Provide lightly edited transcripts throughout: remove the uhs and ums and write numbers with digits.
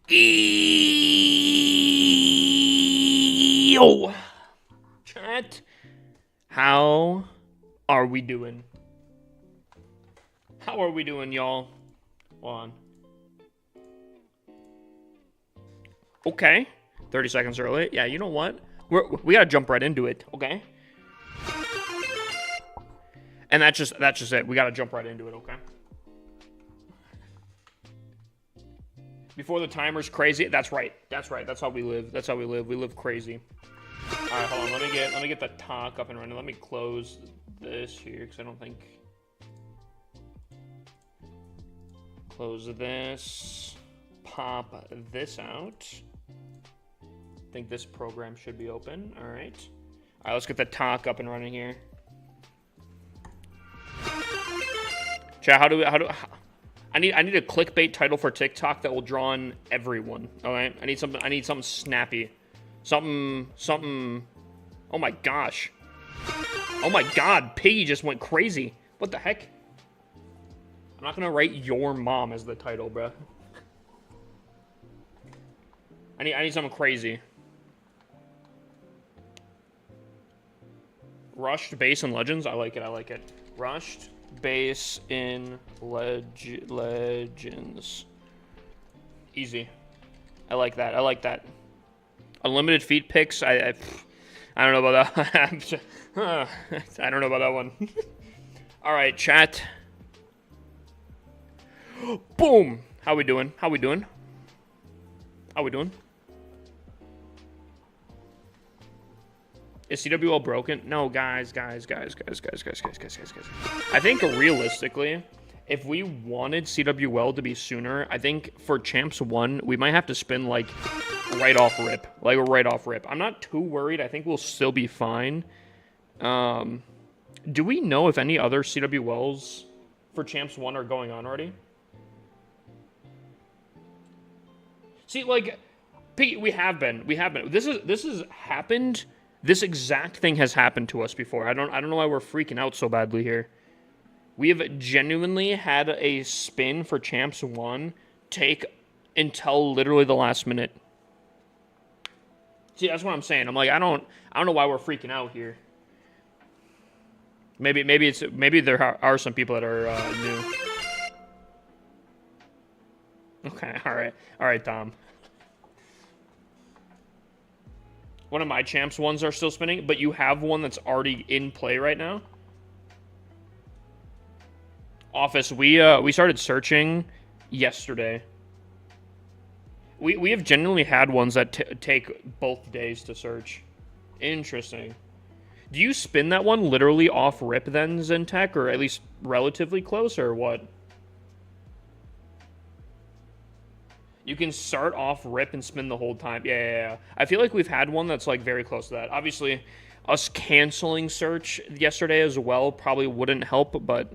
Yo, chat. How are we doing? How are we doing, y'all? Hold on. Okay. 30 seconds early. Yeah, you know what? We gotta jump right into it, okay? And that's just it. We gotta jump right into it, okay? Before the timer's crazy. That's right. That's right. That's how we live. That's how we live. We live crazy. All right, hold on. Let me get the talk up and running. Let me close this here because I don't think. Close this. Pop this out. I think this program should be open. All right. All right. Let's get the talk up and running here. Chat. I need a clickbait title for TikTok that will draw in everyone. All right. I need something snappy. Something. Oh my gosh. Oh my god. Piggy just went crazy. What the heck? I'm not gonna write your mom as the title, bruh. I need something crazy. Rushed base in Legends. I like it. I like it. Rushed base in Legends. Easy. I like that. I like that. Unlimited feet picks. I don't know about that. I don't know about that one. All right, chat. Boom. How we doing? How we doing? How we doing? Is CWL broken? No, guys. I think realistically, if we wanted CWL to be sooner, I think for Champs 1, we might have to spin like right off rip. Like right off rip. I'm not too worried. I think we'll still be fine. Do we know if any other CWLs for Champs 1 are going on already? See, like, we have been. This has happened. This exact thing has happened to us before. I don't know why we're freaking out so badly here. We have genuinely had a spin for Champs 1 take until literally the last minute. See, that's what I'm saying. I'm like, I don't know why we're freaking out here. Maybe there are some people that are new. Okay, all right, Tom. One of my Champs ones are still spinning, but you have one that's already in play right now. Office, we started searching yesterday. We have genuinely had ones that take both days to search. Interesting. Do you spin that one literally off rip then, Zentech, or at least relatively close, or what? You can start off rip and spin the whole time. Yeah. I feel like we've had one that's like very close to that. Obviously, us canceling search yesterday as well probably wouldn't help, but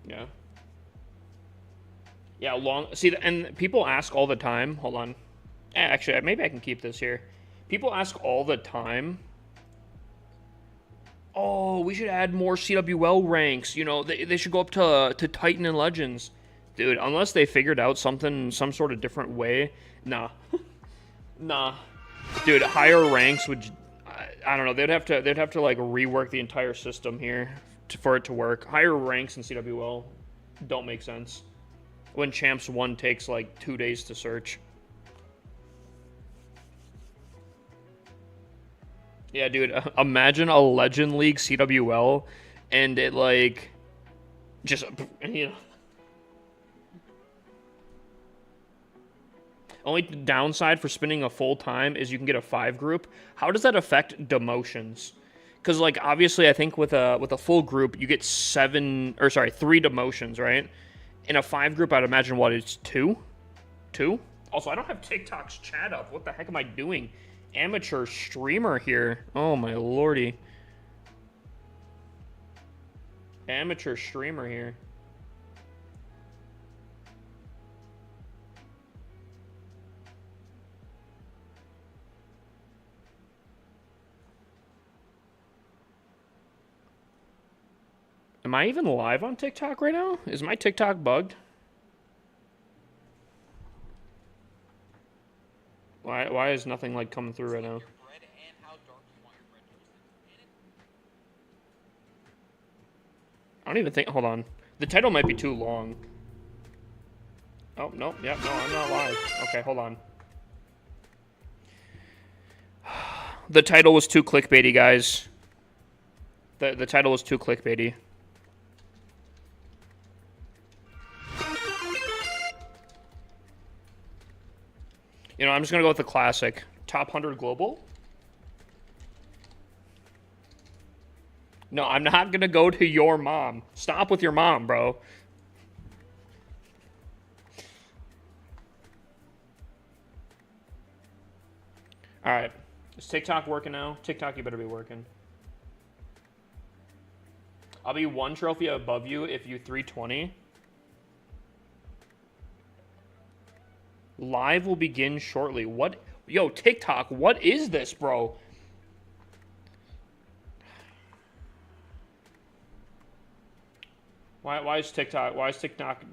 yeah. Yeah, see, and people ask all the time. Hold on. Actually, maybe I can keep this here. People ask all the time. Oh, we should add more CWL ranks. You know, they should go up to Titan and Legends. Dude, unless they figured out some sort of different way, nah. Nah. Dude, higher ranks would, I don't know, they'd have to like rework the entire system here for it to work. Higher ranks in CWL don't make sense. When Champs 1 takes like 2 days to search. Yeah, dude, imagine a Legend League CWL and it like just, you know. Only downside for spinning a full time is you can get a 5 group. How does that affect demotions? Because like obviously I think with a full group you get 3 demotions, right? In a 5 group I'd imagine what it's 2? 2? Also, I don't have TikTok's chat up. What the heck am I doing? Amateur streamer here. Oh my lordy. Amateur streamer here. Am I even live on TikTok right now? Is my TikTok bugged? Why is nothing like coming through right now? I don't even think. Hold on. The title might be too long. Oh no. Yeah. No, I'm not live. Okay, hold on. The title was too clickbaity, guys. The title was too clickbaity. You know, I'm just gonna go with the classic. Top 100 global? No, I'm not gonna go to your mom. Stop with your mom, bro. Alright. Is TikTok working now? TikTok, you better be working. I'll be 1 trophy above you if you 320. Live will begin shortly. What? Yo, TikTok, what is this, bro? Why is TikTok? Why is TikTok?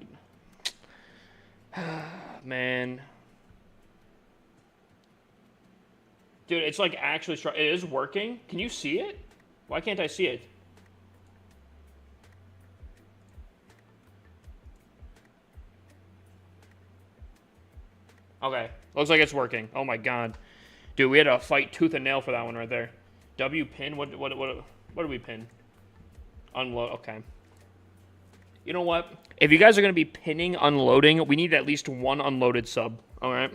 Man. Dude, it's like actually it is working. Can you see it? Why can't I see it? Okay. Looks like it's working. Oh my god. Dude, we had to fight tooth and nail for that one right there. W pin? What do we pin? Unload. Okay. You know what? If you guys are going to be pinning unloading, we need at least 1 unloaded sub. All right?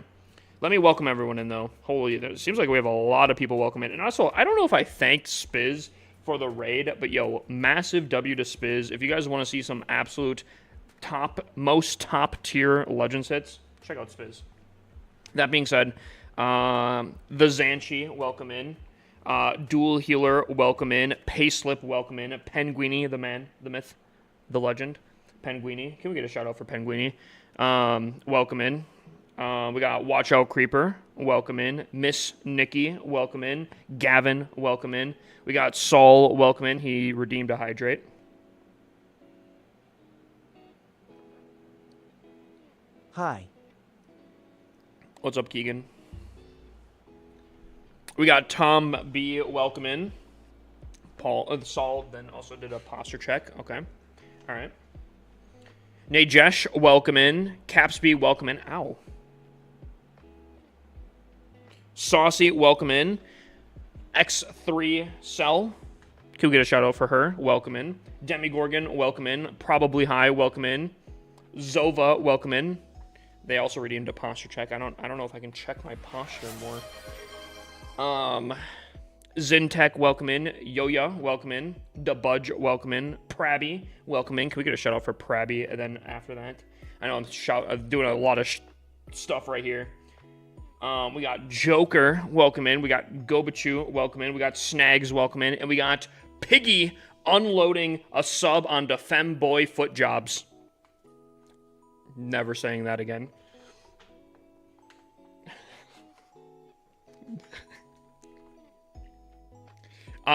Let me welcome everyone in, though. Holy, it seems like we have a lot of people welcome in. And also, I don't know if I thanked Spiz for the raid, but yo, massive W to Spiz. If you guys want to see some absolute most top tier Legends hits, check out Spiz. That being said, the Zanchi, welcome in. Dual Healer, welcome in. Payslip, welcome in. Penguini, the man, the myth, the legend. Penguini. Can we get a shout out for Penguini? Welcome in. We got Watch Out Creeper, welcome in. Miss Nikki, welcome in. Gavin, welcome in. We got Saul, welcome in. He redeemed a hydrate. Hi. What's up, Keegan? We got Tom B, welcome in. Saul then also did a posture check. Okay. All right. Najesh, welcome in. Capsby, welcome in. Ow. Saucy, welcome in. X3 Cell. Can we get a shout out for her? Welcome in. Demigorgon, welcome in. Probably High, welcome in. Zova, welcome in. They also redeemed a posture check. I don't know if I can check my posture more. Zintech, welcome in. Yoya, welcome in. Debudge, welcome in. Prabby, welcome in. Can we get a shout out for Prabby? And then after that, I know I'm doing a lot of stuff right here. We got Joker, welcome in. We got Gobachu, welcome in. We got Snags, welcome in. And we got Piggy unloading a sub on Femboy Foot Jobs. Never saying that again.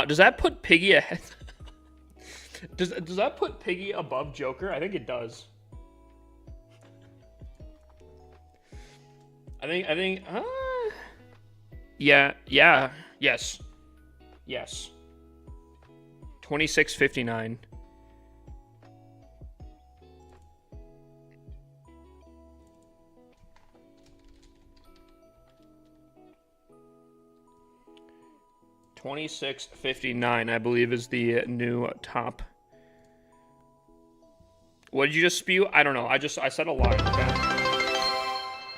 Does that put Piggy ahead? does that put Piggy above Joker? I think it does. I think. Yeah. Yes. 2659. $26.59, I believe, is the new top. What did you just spew? I don't know. I said a line, okay?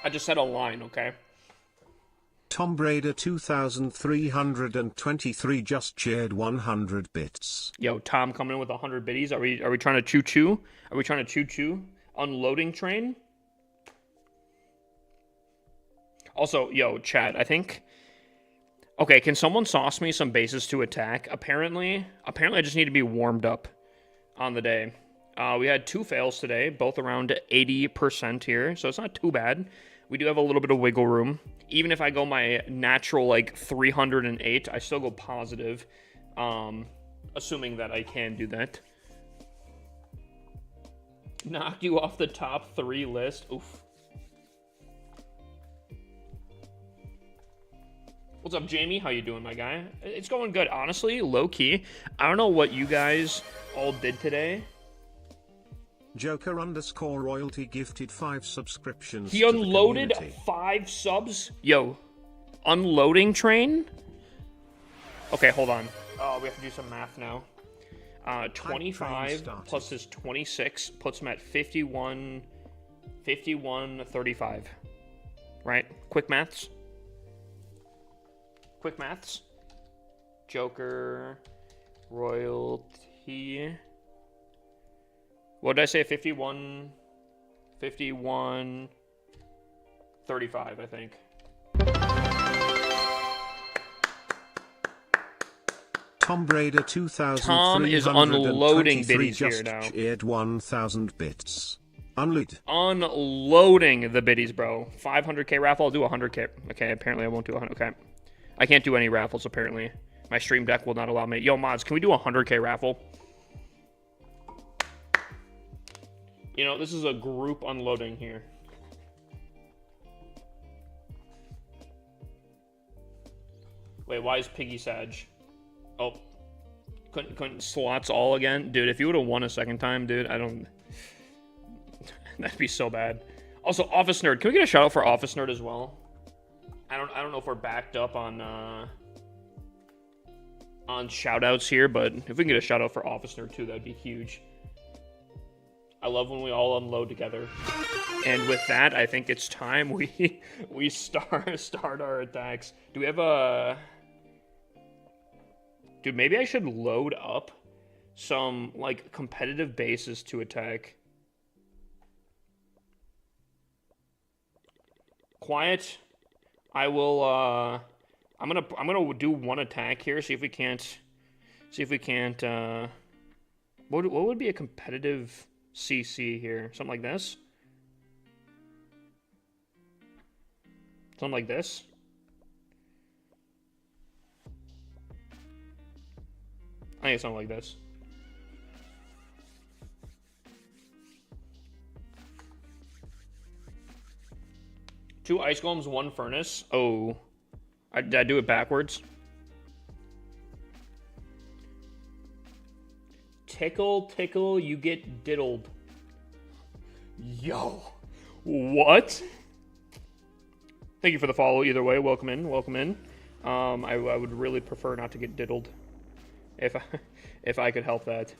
I just said a line, okay? Tom Brady 2323 just shared 100 bits. Yo, Tom coming in with 100 biddies. Are we trying to choo-choo? Are we trying to choo-choo? Unloading train? Also, yo, chat, I think... Okay, can someone sauce me some bases to attack? Apparently I just need to be warmed up on the day. We had 2 fails today, both around 80% here, so it's not too bad. We do have a little bit of wiggle room. Even if I go my natural, like, 308, I still go positive, assuming that I can do that. Knock you off the top 3 list. Oof. What's up, Jamie? How you doing, my guy? It's going good. Honestly, low-key. I don't know what you guys all did today. Joker_royalty gifted 5 subscriptions. He to unloaded the community. 5 subs? Yo. Unloading train? Okay, hold on. Oh, we have to do some math now. 25 plus his 26 puts him at 51, 35. Right? Quick maths. Quick maths. Joker, royalty. What did I say? 51, 35, I think. Tom Brady 2323 Tom is unloading biddies here just now. cheered 1,000 bits. Unloading the biddies, bro. 500k raffle. I'll do 100k. Okay, apparently I won't do 100. Okay, I can't do any raffles. Apparently, my stream deck will not allow me. Yo, mods, can we do a 100k raffle? You know, this is a group unloading here. Wait, why is Piggy Sag? Oh, couldn't slots all again, dude. If you would have won a second time, dude, I don't. That'd be so bad. Also, Office Nerd, can we get a shout out for Office Nerd as well? I don't know if we're backed up on shout outs here, but if we can get a shout out for Office Nerd too, that'd be huge. I love when we all unload together. And with that, I think it's time we start our attacks. Do we have a? Dude, maybe I should load up some, like, competitive bases to attack. Quiet. I will, I'm gonna do one attack here, see if we can't, what would be a competitive CC here? Something like this? Something like this? I think it's something like this. Two ice golems, one furnace. Oh. Did I do it backwards? Tickle, tickle, you get diddled. Yo. What? Thank you for the follow either way. Welcome in, welcome in. I would really prefer not to get diddled. If I could help that.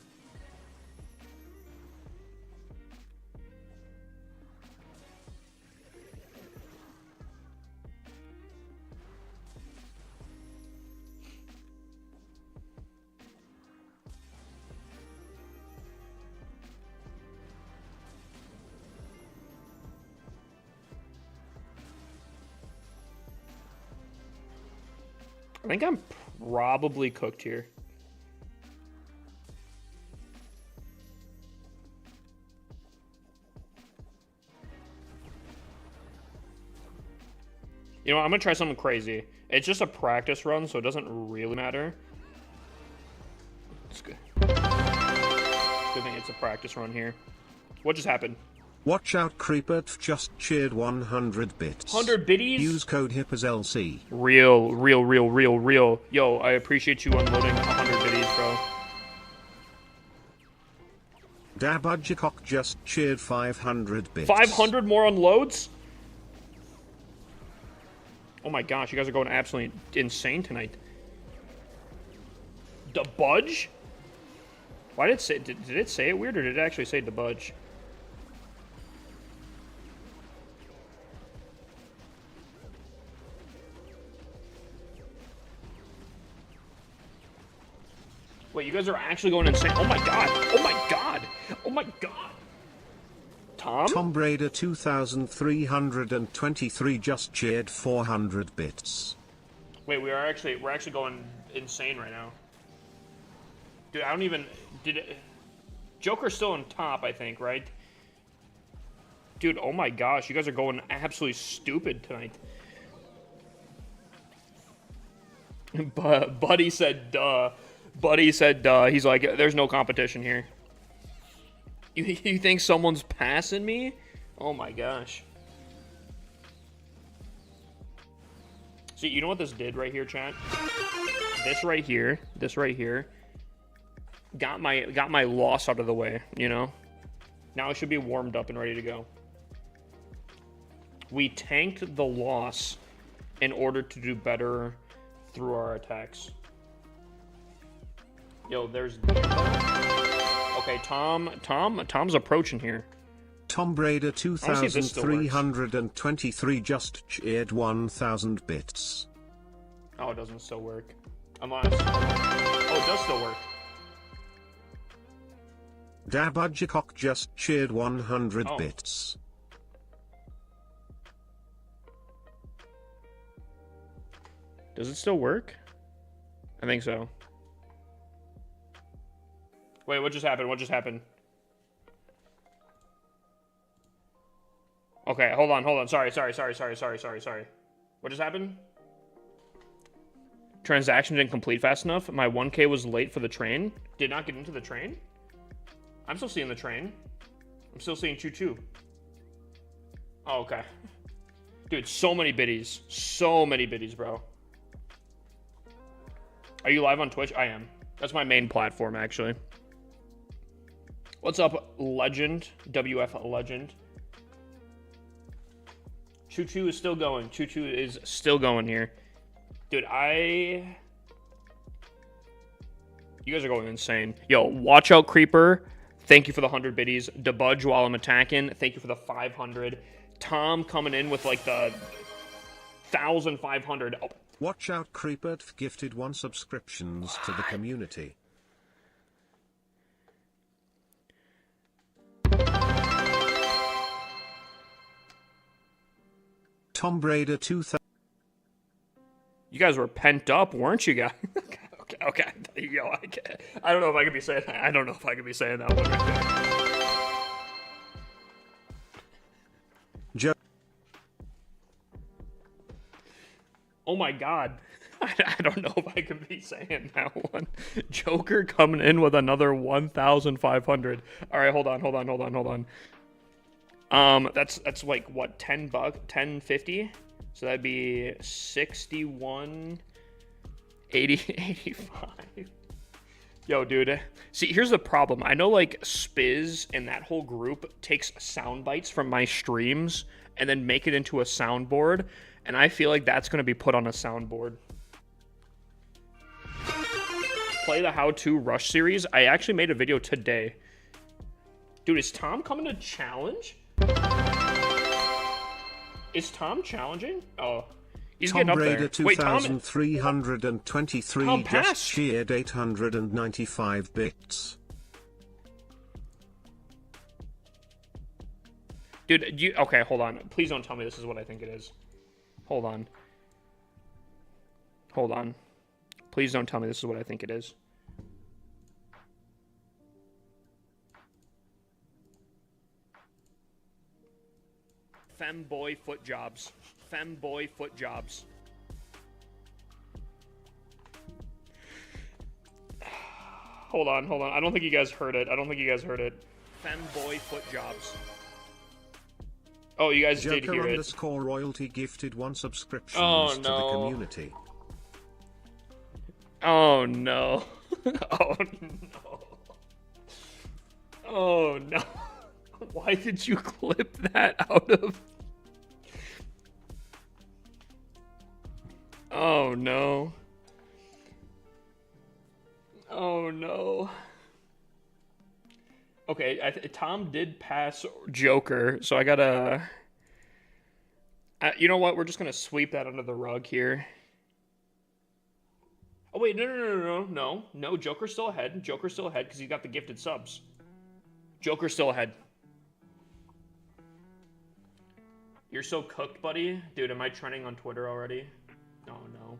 I think I'm probably cooked here. You know, I'm gonna try something crazy. It's just a practice run, so it doesn't really matter. It's good. Good thing it's a practice run here. What just happened? Watch out, Creeper just cheered 100 bits. 100 biddies? Use code HIPASLC. Real. Yo, I appreciate you unloading 100 biddies, bro. Dabudjacock just cheered 500 bits. 500 more unloads? Oh my gosh, you guys are going absolutely insane tonight. Debudge? Why did it say, did it say it weird, or did it actually say debudge? Wait, you guys are actually going insane. Oh my god. Oh my god. Oh my god. Tom Brady 2323 just cheered 400 bits. Wait, we're actually going insane right now. Dude, I don't even Joker's still on top, I think, right? Dude, oh my gosh, you guys are going absolutely stupid tonight. But Buddy said duh. Buddy said duh. He's like, there's no competition here. You think someone's passing me? Oh my gosh. See, you know what this did right here, chat? This right here, got my loss out of the way, you know? Now I should be warmed up and ready to go. We tanked the loss in order to do better through our attacks. Yo, there's... Okay, Tom's approaching here. Tom Brader 2323 just cheered 1000 bits. Oh, it doesn't still work. Unless... Oh, it does still work. Dabudjacock just cheered 100 bits. Does it still work? I think so. Wait, what just happened? What just happened? Okay, hold on. Sorry. What just happened? Transaction didn't complete fast enough. My 1K was late for the train. Did not get into the train? I'm still seeing the train. I'm still seeing choo-choo. Oh, okay. Dude, so many biddies. So many biddies, bro. Are you live on Twitch? I am. That's my main platform, actually. What's up, Legend? WF Legend. Choo-choo is still going. Choo-choo is still going here. Dude, you guys are going insane. Yo, watch out, Creeper. Thank you for the 100 biddies. Debudge while I'm attacking. Thank you for the 500. Tom coming in with like the 1,500. Oh. Watch out, Creeper gifted 1 subscriptions to the community. Tom Brader 2000. You guys were pent up, weren't you guys? Okay. Yo, I don't know if I could be saying that. I don't know if I could be saying that one right there. Oh my god. I don't know if I could be saying that one. Joker coming in with another 1,500. All right, hold on. That's like what, $10, 10.50? So that'd be 61, 80, 85. Yo, dude. See, here's the problem. I know like Spiz and that whole group takes sound bites from my streams and then make it into a soundboard, and I feel like that's going to be put on a soundboard. Play the how-to rush series. I actually made a video today. Dude, is Tom coming to challenge? Is Tom challenging? Oh, he's Tom getting up Brader there. 2323 Tom just passed. cheered 895 bits. Dude, okay, hold on. Please don't tell me this is what I think it is. Hold on. Please don't tell me this is what I think it is. Femboy foot jobs. Hold on. I don't think you guys heard it. Femboy foot jobs. Oh, you guys did hear it. Joker _royalty gifted 1 subscription to the community. Oh no. Oh no. Why did you clip that out of... Oh no. Okay, Tom did pass Joker, so I gotta... you know what? We're just gonna sweep that under the rug here. Oh wait, no. Joker's still ahead because he got the gifted subs. Joker's still ahead. You're so cooked, buddy. Dude, am I trending on Twitter already? Oh, no.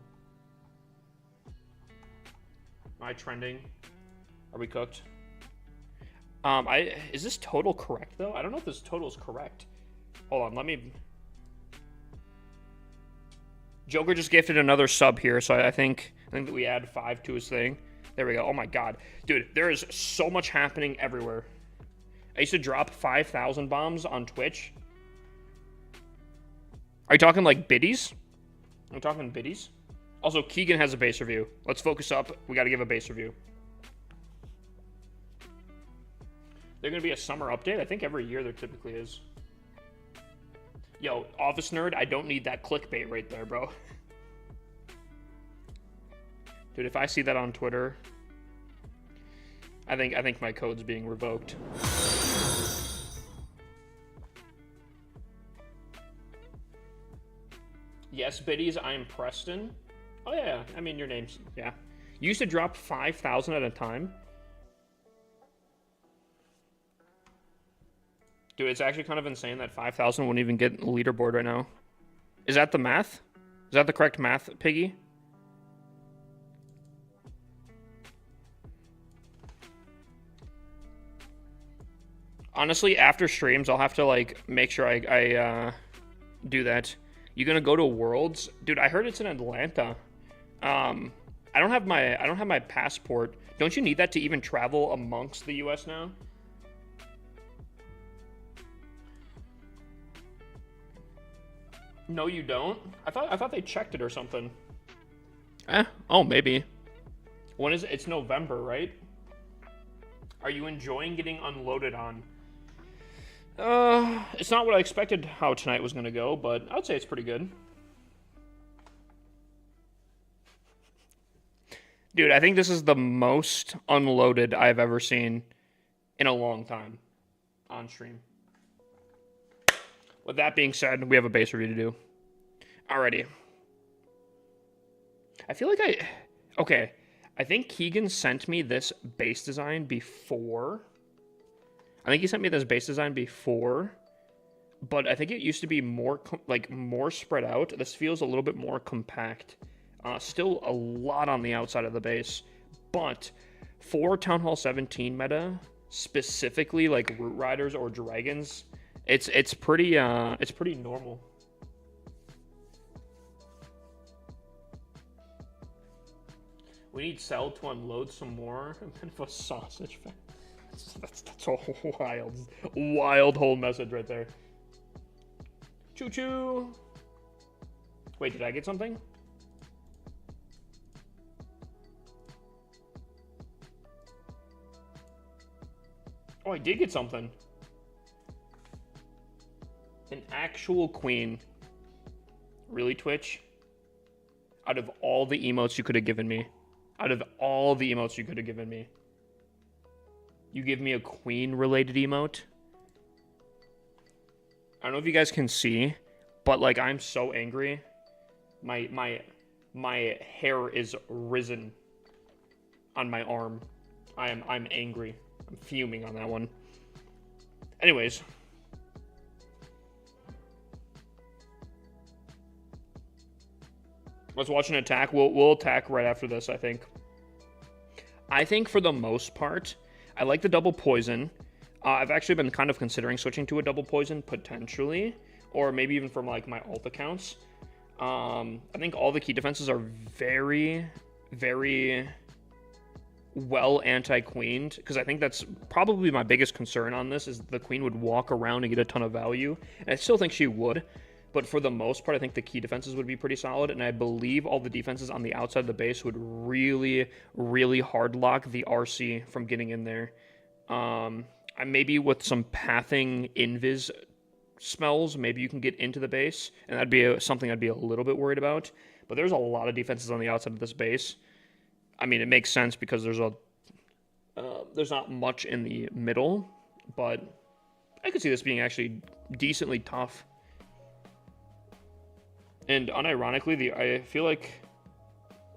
Am I trending? Are we cooked? Is this total correct, though? I don't know if this total is correct. Hold on, let me... Joker just gifted another sub here, so I think that we add 5 to his thing. There we go. Oh, my God. Dude, there is so much happening everywhere. I used to drop 5,000 bombs on Twitch. Are you talking like biddies? I'm talking biddies. Also, Keegan has a base review. Let's focus up. We got to give a base review. They're going to be a summer update? I think every year there typically is. Yo, Office Nerd, I don't need that clickbait right there, bro. Dude, if I see that on Twitter, I think my code's being revoked. Yes, biddies, I'm Preston. Oh, yeah, I mean, your name's... Yeah. You used to drop 5,000 at a time? Dude, it's actually kind of insane that 5,000 wouldn't even get a leaderboard right now. Is that the math? Is that the correct math, Piggy? Honestly, after streams, I'll have to, like, make sure I do that. You gonna go to Worlds? Dude, I heard it's in Atlanta. I don't have my passport. Don't you need that to even travel amongst the US now? No, you don't? I thought they checked it or something. Oh, maybe. When is it? It's November, right? Are you enjoying getting unloaded on? It's not what I expected how tonight was gonna go, but I would say it's pretty good. Dude, I think this is the most unloaded I've ever seen in a long time on stream. With that being said, we have a base review to do. Alrighty. I feel like okay. I think Keegan sent me this base design before. I think he sent me this base design before. But I think it used to be more, more spread out. This feels a little bit more compact. Still a lot on the outside of the base. But for Town Hall 17 meta, specifically like Root Riders or Dragons, it's pretty normal. We need Cell to unload some more. A bit of a sausage fan. That's a wild whole message right there. Choo choo. Wait, did I get something? Oh, I did get something. An actual queen. Really, Twitch? Out of all the emotes you could have given me. Out of all the emotes you could have given me. You give me a queen-related emote? I don't know if you guys can see, but, like, I'm so angry. My hair is risen on my arm. I'm angry. I'm fuming on that one. Anyways. Let's watch an attack. We'll attack right after this, I think. I think for the most part, I like the double poison. I've actually been kind of considering switching to a double poison, potentially. Or maybe even from, like, my ult accounts. I think all the key defenses are very, very well anti-queened. Because I think that's probably my biggest concern on this, is the queen would walk around and get a ton of value. And I still think she would. But for the most part, I think the key defenses would be pretty solid, and I believe all the defenses on the outside of the base would really, really hard lock the RC from getting in there. Maybe with some pathing invis smells, maybe you can get into the base, and that'd be something I'd be a little bit worried about. But there's a lot of defenses on the outside of this base. I mean, it makes sense because there's not much in the middle, but I could see this being actually decently tough. And unironically, I feel like,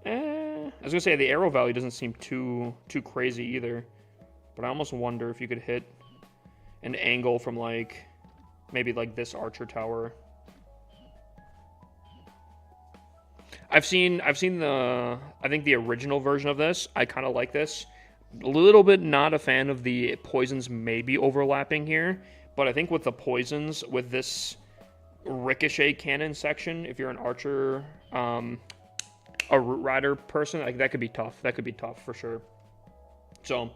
I was gonna say the arrow value doesn't seem too crazy either, but I almost wonder if you could hit an angle from like maybe like this archer tower. I've seen I think the original version of this. I kind of like this. A little bit not a fan of the poisons maybe overlapping here, but I think with the poisons with this ricochet cannon section, if you're an archer, a root rider person, like that could be tough. That could be tough for sure. So,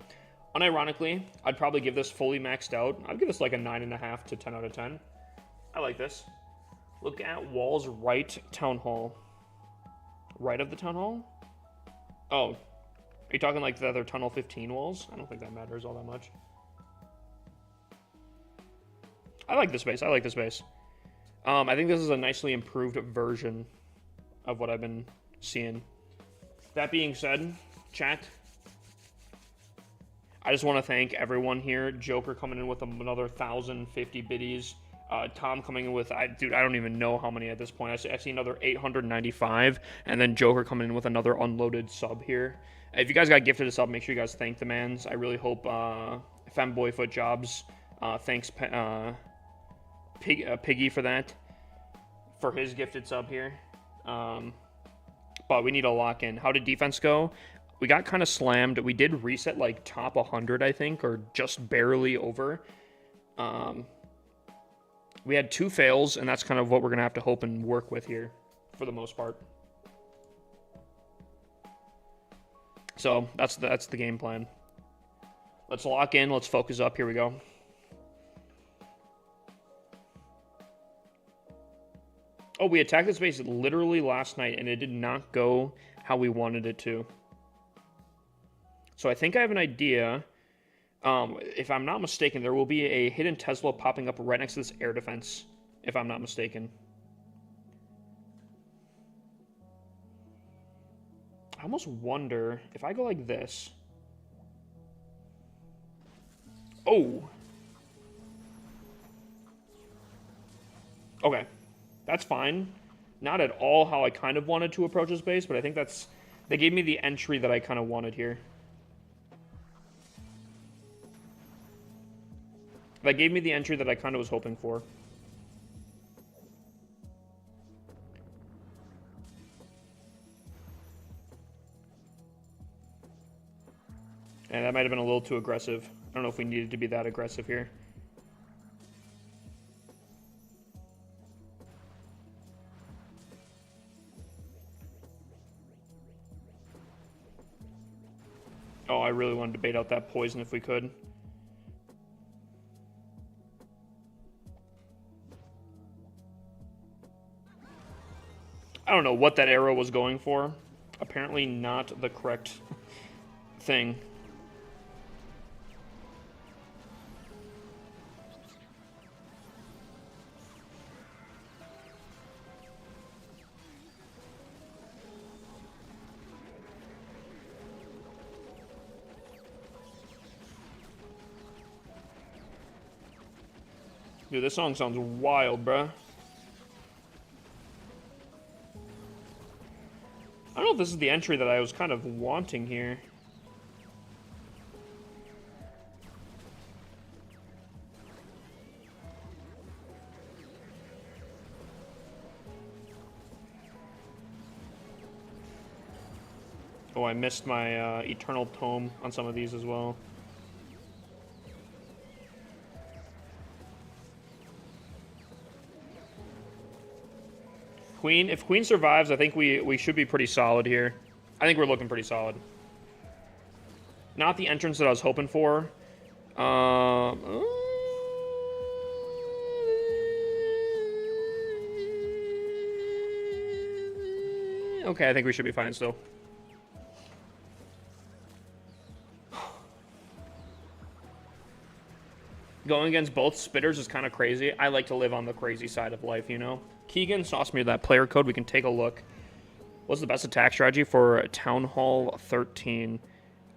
unironically, I'd probably give this fully maxed out. I'd give this like a 9.5 to 10 out of 10. I like this. Look at Wall's right Town Hall. Right of the town hall? Oh. Are you talking like the other tunnel 15 walls? I don't think that matters all that much. I like this base. I like this base. I think this is a nicely improved version of what I've been seeing. That being said, chat, I just want to thank everyone here. Joker coming in with another 1,050 biddies. Tom coming in with, dude, I don't even know how many at this point. I see another 895, and then Joker coming in with another unloaded sub here. If you guys got gifted a sub, make sure you guys thank the mans. I really hope Femboyfoot Jobs, thanks Piggy for that, for his gifted sub here. But we need to lock in. How did defense go? We got kind of slammed. We did reset like top 100, I think, or just barely over. We had 2 fails, and that's kind of what we're going to have to hope and work with here for the most part. So that's the game plan. Let's lock in. Let's focus up. Here we go. Oh, we attacked this base literally last night, and it did not go how we wanted it to. So I think I have an idea. If I'm not mistaken, there will be a hidden Tesla popping up right next to this air defense, if I'm not mistaken. I almost wonder if I go like this. Oh. Okay. That's fine. Not at all how I kind of wanted to approach this base, but I think that's... They gave me the entry that I kind of wanted here. That gave me the entry that I kind of was hoping for. And that might have been a little too aggressive. I don't know if we needed to be that aggressive here. Oh, I really wanted to bait out that poison if we could. I don't know what that arrow was going for. Apparently not the correct thing. Dude, this song sounds wild, bruh. I don't know if this is the entry that I was kind of wanting here. Oh, I missed my Eternal Tome on some of these as well. Queen, if Queen survives, I think we should be pretty solid here. I think we're looking pretty solid. Not the entrance that I was hoping for. Okay, I think we should be fine still. Going against both spitters is kind of crazy. I like to live on the crazy side of life, you know? Keegan sauced me that player code. We can take a look. What's the best attack strategy for Town Hall 13?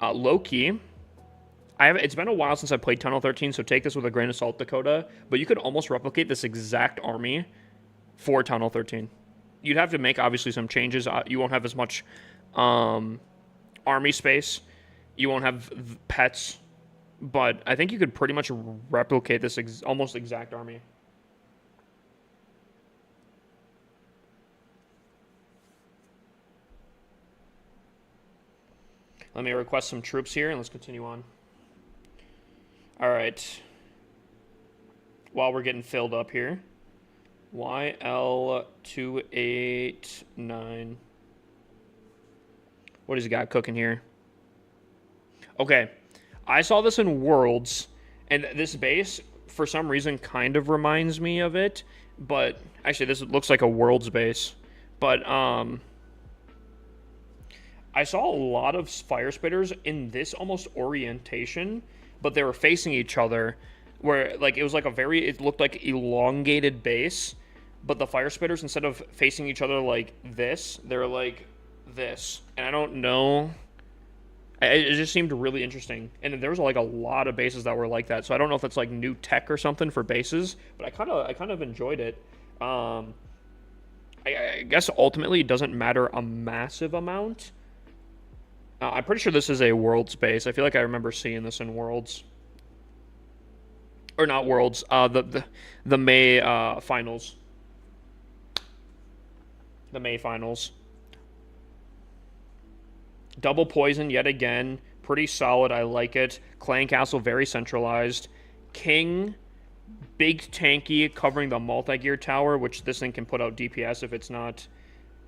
Low-key. It's been a while since I played Tunnel 13, so take this with a grain of salt, Dakota. But you could almost replicate this exact army for Tunnel 13. You'd have to make, obviously, some changes. You won't have as much army space. You won't have pets. But I think you could pretty much replicate this almost exact army. Let me request some troops here, and let's continue on. All right. While we're getting filled up here. YL289. What has he got cooking here? Okay. I saw this in Worlds, and this base, for some reason, kind of reminds me of it. But, actually, this looks like a Worlds base. But, I saw a lot of fire spitters in this almost orientation, but they were facing each other, where like it was like it looked like elongated base, but the fire spitters, instead of facing each other like this, they're like this, and I don't know. It just seemed really interesting, and there was like a lot of bases that were like that. So I don't know if it's like new tech or something for bases, but I kind of enjoyed it. I guess ultimately it doesn't matter a massive amount. I'm pretty sure this is a Worlds base. I feel like I remember seeing this in Worlds, or not Worlds. The May finals. The May finals. Double poison yet again. Pretty solid. I like it. Clan Castle, very centralized. King, big tanky, covering the multi-gear tower, which this thing can put out DPS if it's not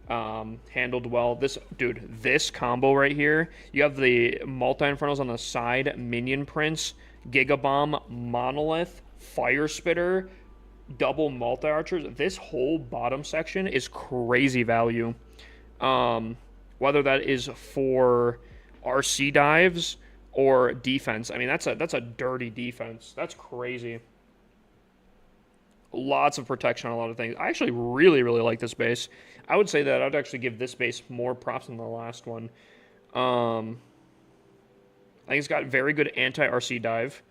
handled well. This combo right here. You have the multi-infernals on the side, Minion Prince, Gigabomb, Monolith, Fire Spitter, double multi-archers. This whole bottom section is crazy value. Whether that is for RC dives or defense. I mean, that's a dirty defense. That's crazy. Lots of protection on a lot of things. I actually really, really like this base. I would say that I'd actually give this base more props than the last one. I think it's got very good anti-RC dive,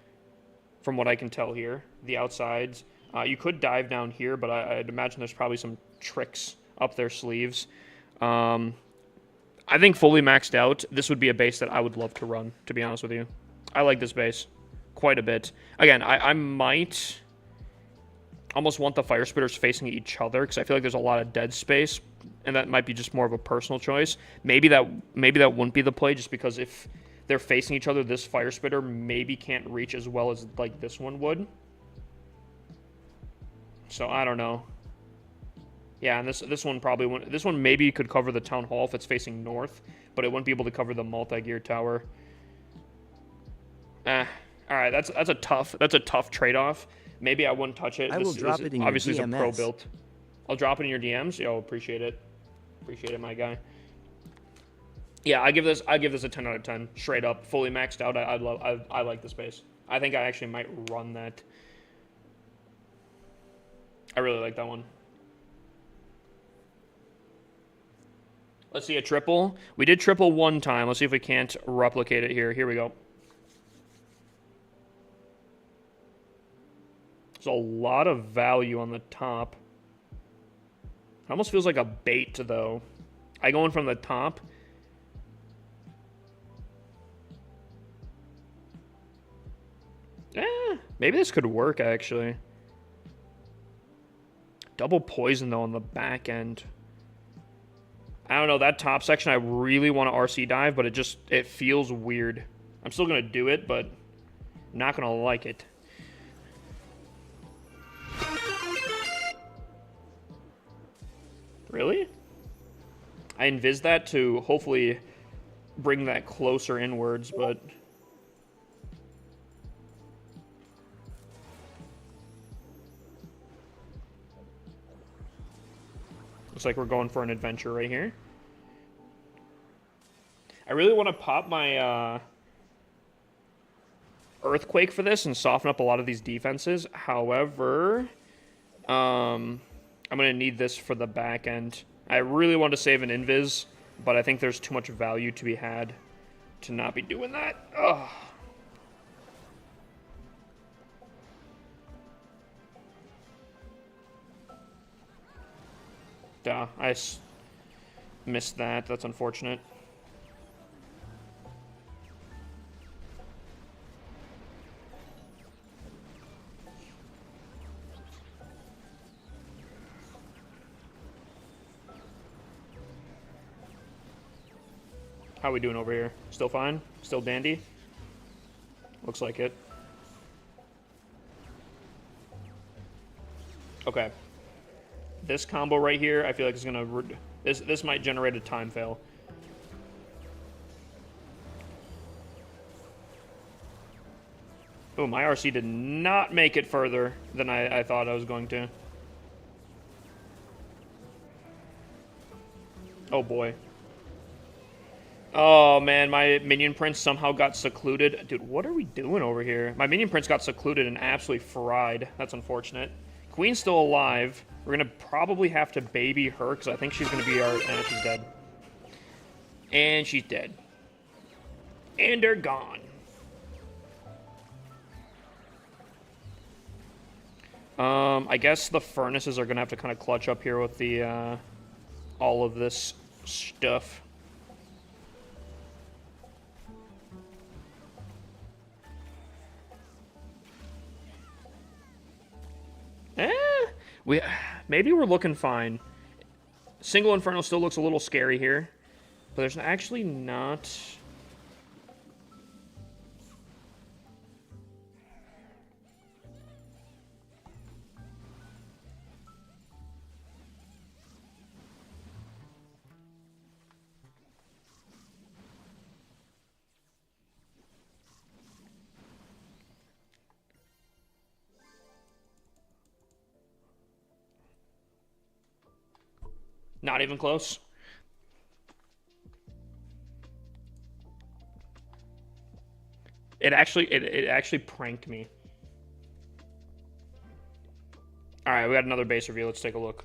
from what I can tell here. The outsides. You could dive down here, but I'd imagine there's probably some tricks up their sleeves. I think fully maxed out, this would be a base that I would love to run, to be honest with you. I like this base quite a bit. Again, I might almost want the fire spitters facing each other, because I feel like there's a lot of dead space, and that might be just more of a personal choice. Maybe that wouldn't be the play, just because if they're facing each other, this fire spitter maybe can't reach as well as like this one would. So I don't know. Yeah, and this one probably wouldn't. This one maybe could cover the town hall if it's facing north, but it wouldn't be able to cover the multi-gear tower. All right, that's a tough trade-off. Maybe I wouldn't touch it. I will drop it in your obviously, it's a pro DMs. build. I'll drop it in your DMs. Yo, appreciate it. Appreciate it, my guy. Yeah, I give this a 10 out of 10, straight up, fully maxed out. I like this base. I think I actually might run that. I really like that one. Let's see a triple. We did triple one time. Let's see if we can't replicate it here. Here we go. There's a lot of value on the top. It almost feels like a bait, though. I go in from the top. Maybe this could work, actually. Double poison, though, on the back end. I don't know, that top section, I really want to RC dive, but it feels weird. I'm still going to do it, but not going to like it. Really? I envisaged that to hopefully bring that closer inwards, but... Looks like we're going for an adventure right here. I really want to pop my Earthquake for this and soften up a lot of these defenses. However, I'm going to need this for the back end. I really want to save an invis, but I think there's too much value to be had to not be doing that. Ugh. Duh, I missed that. That's unfortunate. How are we doing over here? Still fine? Still dandy? Looks like it. Okay. This combo right here, I feel like is gonna... This might generate a time fail. Oh, my RC did not make it further than I thought I was going to. Oh, boy. Oh man, my minion prince somehow got secluded. Dude, what are we doing over here? My minion prince got secluded and absolutely fried. That's unfortunate. Queen's still alive. We're gonna probably have to baby her because I think she's gonna be our. And she's dead. And she's dead. And they're gone. I guess the furnaces are gonna have to kind of clutch up here with the all of this stuff. We maybe we're looking fine. Single Inferno still looks a little scary here, but there's actually not. Not even close. It actually pranked me. All right, we got another base review. Let's take a look.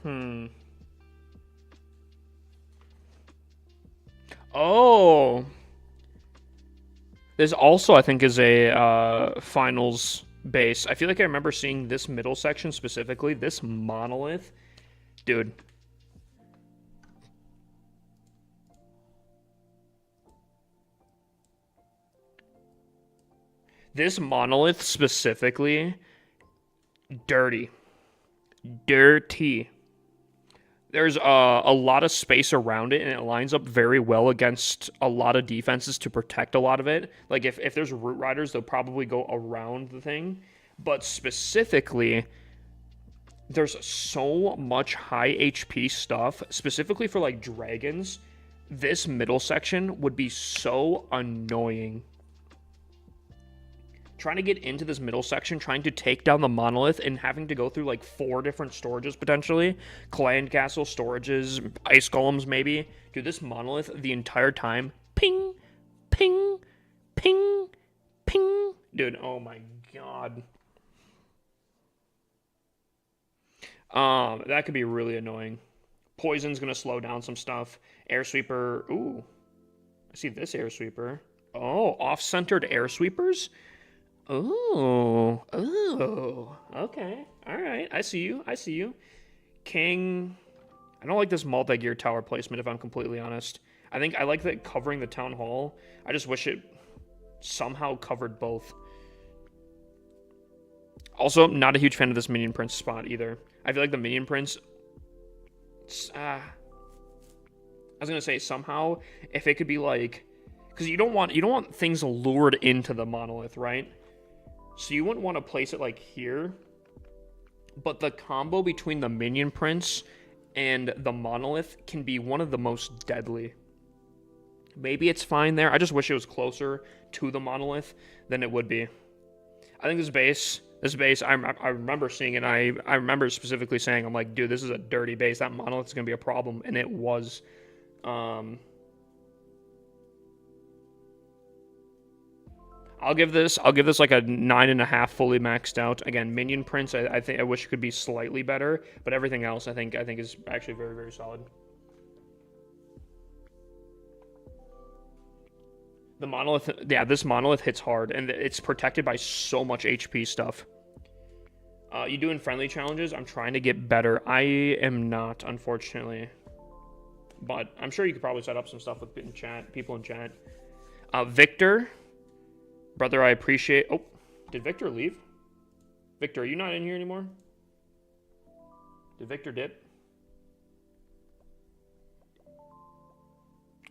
Hmm. Oh. This also, I think, is a finals base. I feel like I remember seeing this middle section specifically. This monolith. Dude. This monolith specifically. Dirty. Dirty. There's a lot of space around it, and it lines up very well against a lot of defenses to protect a lot of it. Like, if there's Root Riders, they'll probably go around the thing. But specifically, there's so much high HP stuff, specifically for, like, dragons. This middle section would be so annoying. Trying to get into this middle section, trying to take down the monolith, and having to go through like 4 different storages potentially. Clan castle, storages, ice golems maybe. Dude, this monolith the entire time. Ping, ping, ping, ping. Dude, oh my god. That could be really annoying. Poison's gonna slow down some stuff. Air sweeper. Ooh. I see this air sweeper. Oh, off-centered air sweepers? Oh, okay. All right. I see you. King. I don't like this multi-gear tower placement, if I'm completely honest. I think I like that covering the town hall. I just wish it somehow covered both. Also, not a huge fan of this minion prince spot either. I feel like the minion prince. I was gonna say somehow if it could be like, because you don't want things lured into the monolith, right? So you wouldn't want to place it like here, but the combo between the minion prince and the monolith can be one of the most deadly. Maybe it's fine there. I just wish it was closer to the monolith than it would be. I think this base, I remember seeing it. I remember specifically saying, I'm like, dude, this is a dirty base. That monolith is going to be a problem, and it was. I'll give this like a 9.5 fully maxed out. Again, minion prince, I think I wish it could be slightly better, but everything else I think is actually very, very solid. The monolith, yeah, this monolith hits hard, and it's protected by so much HP stuff. You doing friendly challenges? I'm trying to get better. I am not, unfortunately, but I'm sure you could probably set up some stuff with people in chat. Victor. Brother, I appreciate... Oh, did Victor leave? Victor, are you not in here anymore? Did Victor dip?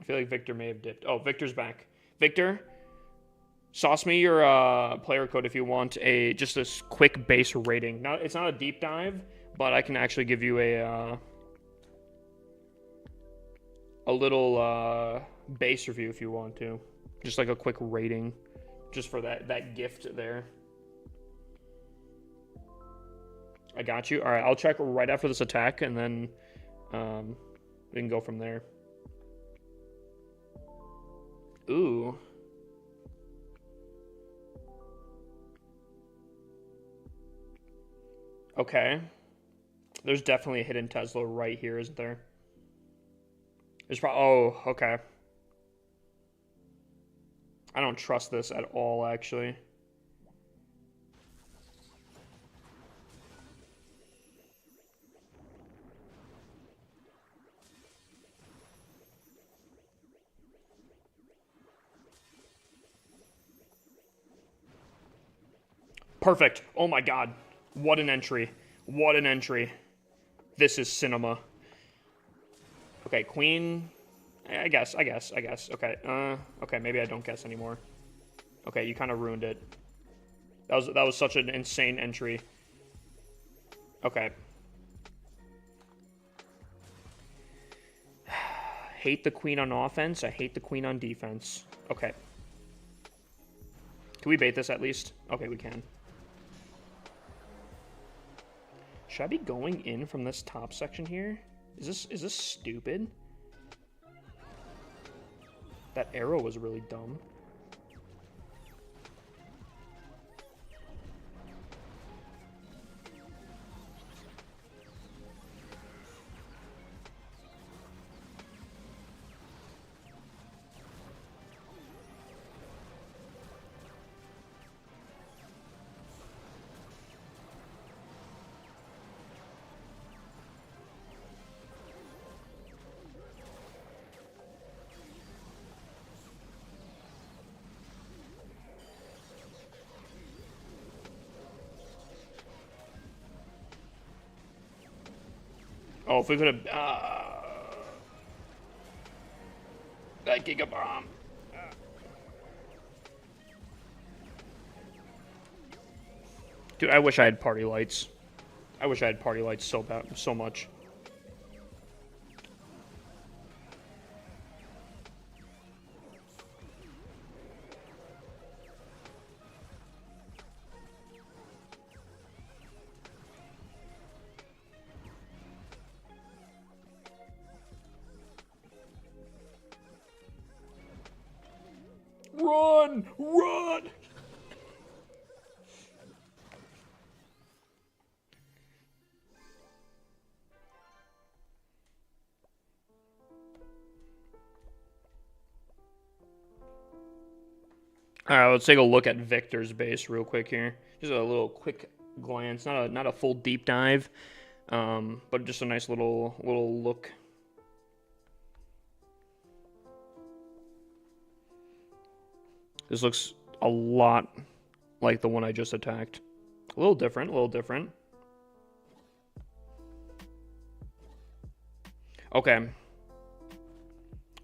I feel like Victor may have dipped. Oh, Victor's back. Victor, Sauce me your player code if you want just a quick base rating. It's not a deep dive, but I can actually give you a little base review if you want to. Just like a quick rating, just for that gift there. I got you. All right, I'll check right after this attack, and then we can go from there. Ooh. Okay. There's definitely a hidden Tesla right here, isn't there? There's probably... Oh, okay. I don't trust this at all, actually. Perfect. Oh my god. What an entry. What an entry. This is cinema. Okay, queen. I guess. Okay. Okay, maybe I don't guess anymore. Okay, you kind of ruined it. That was such an insane entry. Okay. Hate the queen on offense. I hate the queen on defense. Okay. Can we bait this at least? Okay, we can. Should I be going in from this top section here? Is this stupid? That arrow was really dumb. Oh, if we could have... that Giga Bomb. Dude, I wish I had party lights. I wish I had party lights so bad, so much. Run! Run! Alright, let's take a look at Victor's base real quick here. Just a little quick glance. Not a full deep dive. But just a nice little look. This looks a lot like the one I just attacked. A little different, a little different. Okay.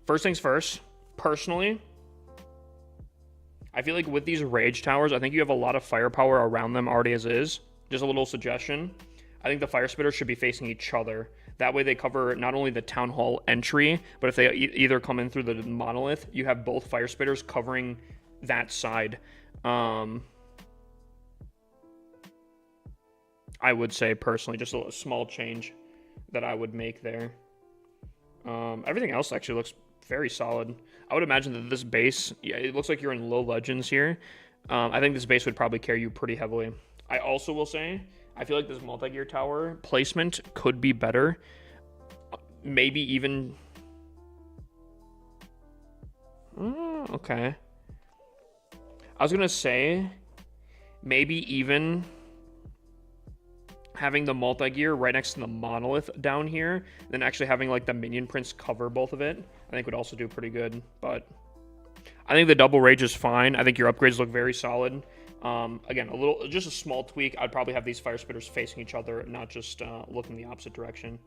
First things first, personally, I feel like with these rage towers, I think you have a lot of firepower around them already as is. Just a little suggestion. I think the fire spitters should be facing each other. That way they cover not only the town hall entry, but if they either come in through the monolith, you have both fire spitters covering that side. I would say personally, just a small change that I would make there. Everything else actually looks very solid. I would imagine that this base, yeah, it looks like you're in low legends here. I think this base would probably carry you pretty heavily. I also will say, I feel like this multi-gear tower placement could be better. Maybe even... okay. I was going to say, maybe even having the multi-gear right next to the monolith down here, then actually having like the minion prints cover both of it, I think would also do pretty good. But I think the double rage is fine. I think your upgrades look very solid. Again, just a small tweak. I'd probably have these fire spitters facing each other, not just looking the opposite direction.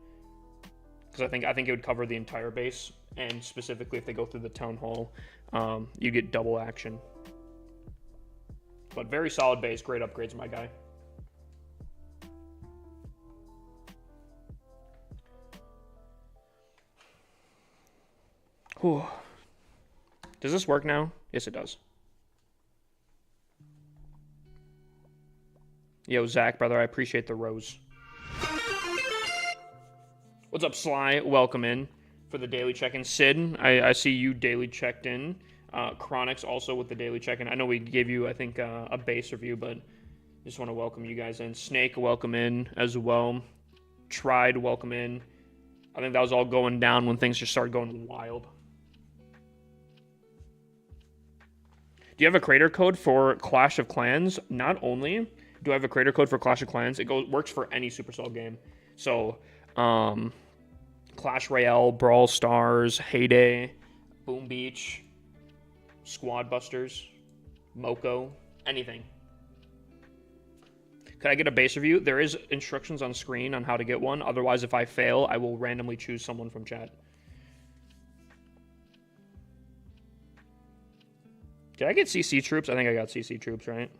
Because I think it would cover the entire base, and specifically if they go through the town hall, you get double action. But very solid base. Great upgrades, my guy. Whew. Does this work now? Yes, it does. Yo, Zach, brother, I appreciate the rose. What's up, Sly? Welcome in for the daily check-in. Sid, I see you daily checked in. Chronix also with the daily check-in. I know we gave you, I think, a base review, but just want to welcome you guys in. Snake, welcome in as well. Tried, welcome in. I think that was all going down when things just started going wild. Do you have a creator code for Clash of Clans? Not only do I have a creator code for Clash of Clans, it works for any Supercell game. So, Clash Royale, Brawl Stars, Heyday, Boom Beach, Squad Busters, Moko, anything. Could I get a base review? There is instructions on screen on how to get one. Otherwise, if I fail, I will randomly choose someone from chat. Did I get CC troops? I think I got CC troops, right?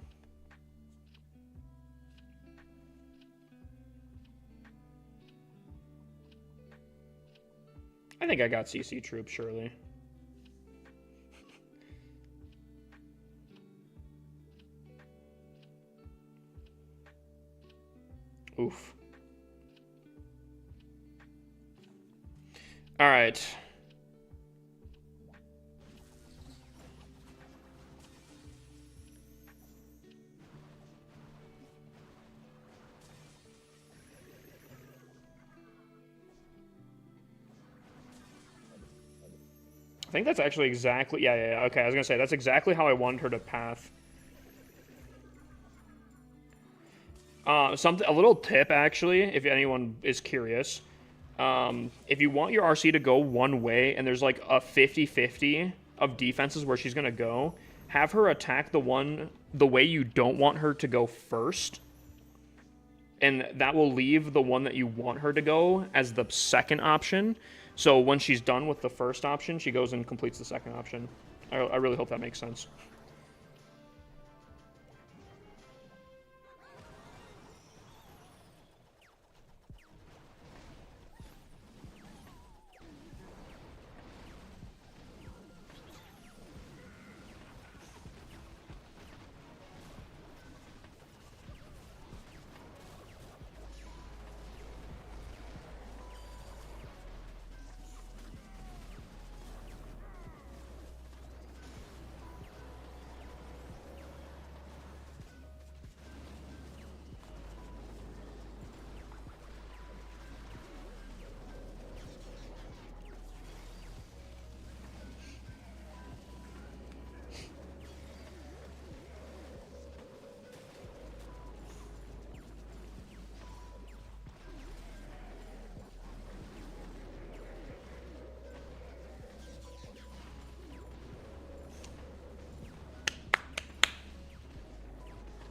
I think I got CC troops, surely. Oof. All right. I think that's actually exactly... Yeah. Okay, I was going to say, that's exactly how I wanted her to path. A little tip, actually, if anyone is curious. If you want your RC to go one way, and there's like a 50-50 of defenses where she's going to go, have her attack the way you don't want her to go first. And that will leave the one that you want her to go as the second option. So when she's done with the first option, she goes and completes the second option. I really hope that makes sense.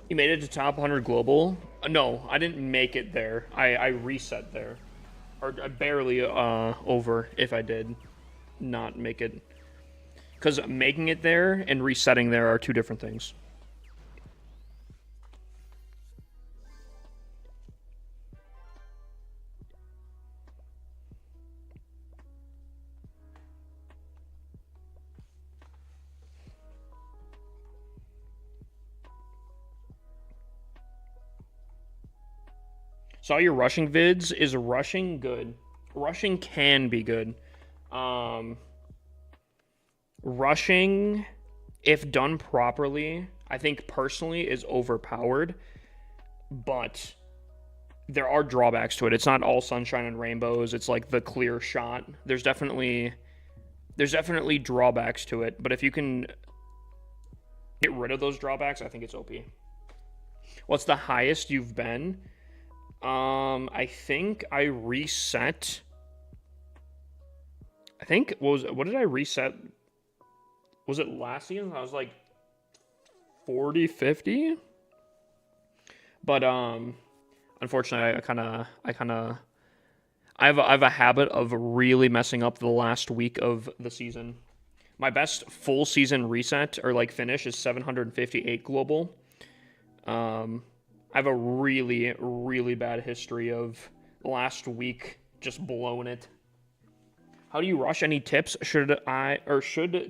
You made it to top 100 global? No, I didn't make it there. I reset there. Or barely over if I did not make it. Because making it there and resetting there are two different things. Saw your rushing vids. Is rushing good? Rushing can be good. Rushing, if done properly, I think personally is overpowered. But there are drawbacks to it. It's not all sunshine and rainbows. It's like the clear shot. There's definitely drawbacks to it. But if you can get rid of those drawbacks, I think it's OP. What's the highest you've been? I think I reset. I think what did I reset? Was it last season? I was like 40, 50. But unfortunately, I have a habit of really messing up the last week of the season. My best full season reset or like finish is 758 global. I have a really, really bad history of last week just blowing it. How do you rush? Any tips? Should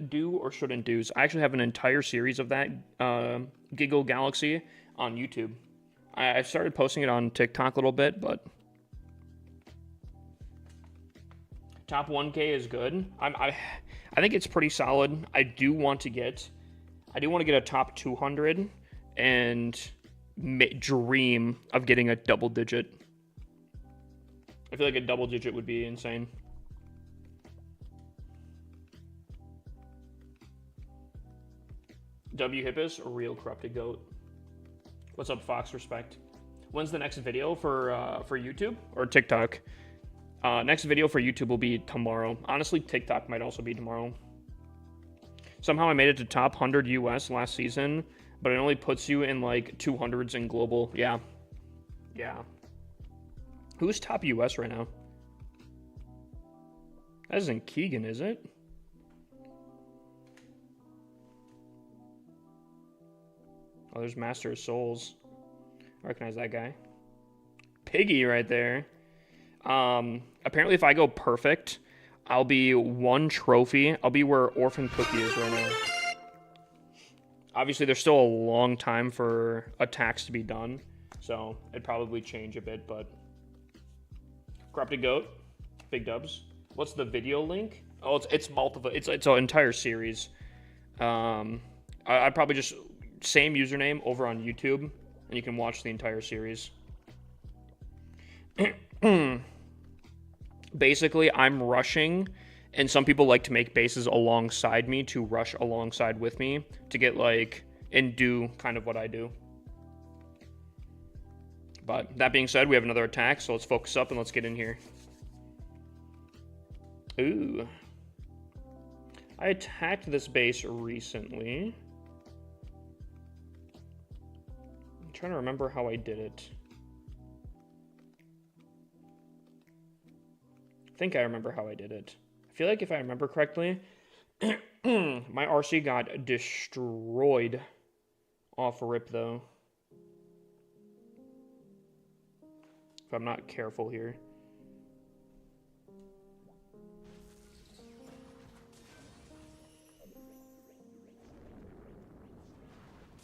do or shouldn't do's? I actually have an entire series of that Giggle Galaxy on YouTube. I started posting it on TikTok a little bit, but top 1K is good. I think it's pretty solid. I do want to get a top 200 and dream of getting a double digit. I feel like a double digit would be insane. W Hippus, a real corrupted goat. What's up, Fox Respect? When's the next video for YouTube or TikTok? Next video for YouTube will be tomorrow. Honestly, TikTok might also be tomorrow. Somehow I made it to top 100 US last season, but it only puts you in like 200s in global. Yeah. Who's top US right now? That isn't Keegan, is it? Oh, there's Master of Souls. I recognize that guy. Piggy right there. Apparently if I go perfect, I'll be 1 trophy. I'll be where Orphan Cookie is right now. Obviously, there's still a long time for attacks to be done, so it'd probably change a bit, but... Corrupted Goat. Big dubs. What's the video link? Oh, it's multiple. It's an entire series. I'd probably just... Same username over on YouTube, and you can watch the entire series. Basically, I'm rushing, and some people like to make bases alongside me to rush alongside with me to get like and do kind of what I do. But that being said, we have another attack, so let's focus up and let's get in here. Ooh. I attacked this base recently. I'm trying to remember how I did it. I think I remember how I did it. I feel like if I remember correctly, my RC got destroyed off rip though. If I'm not careful here.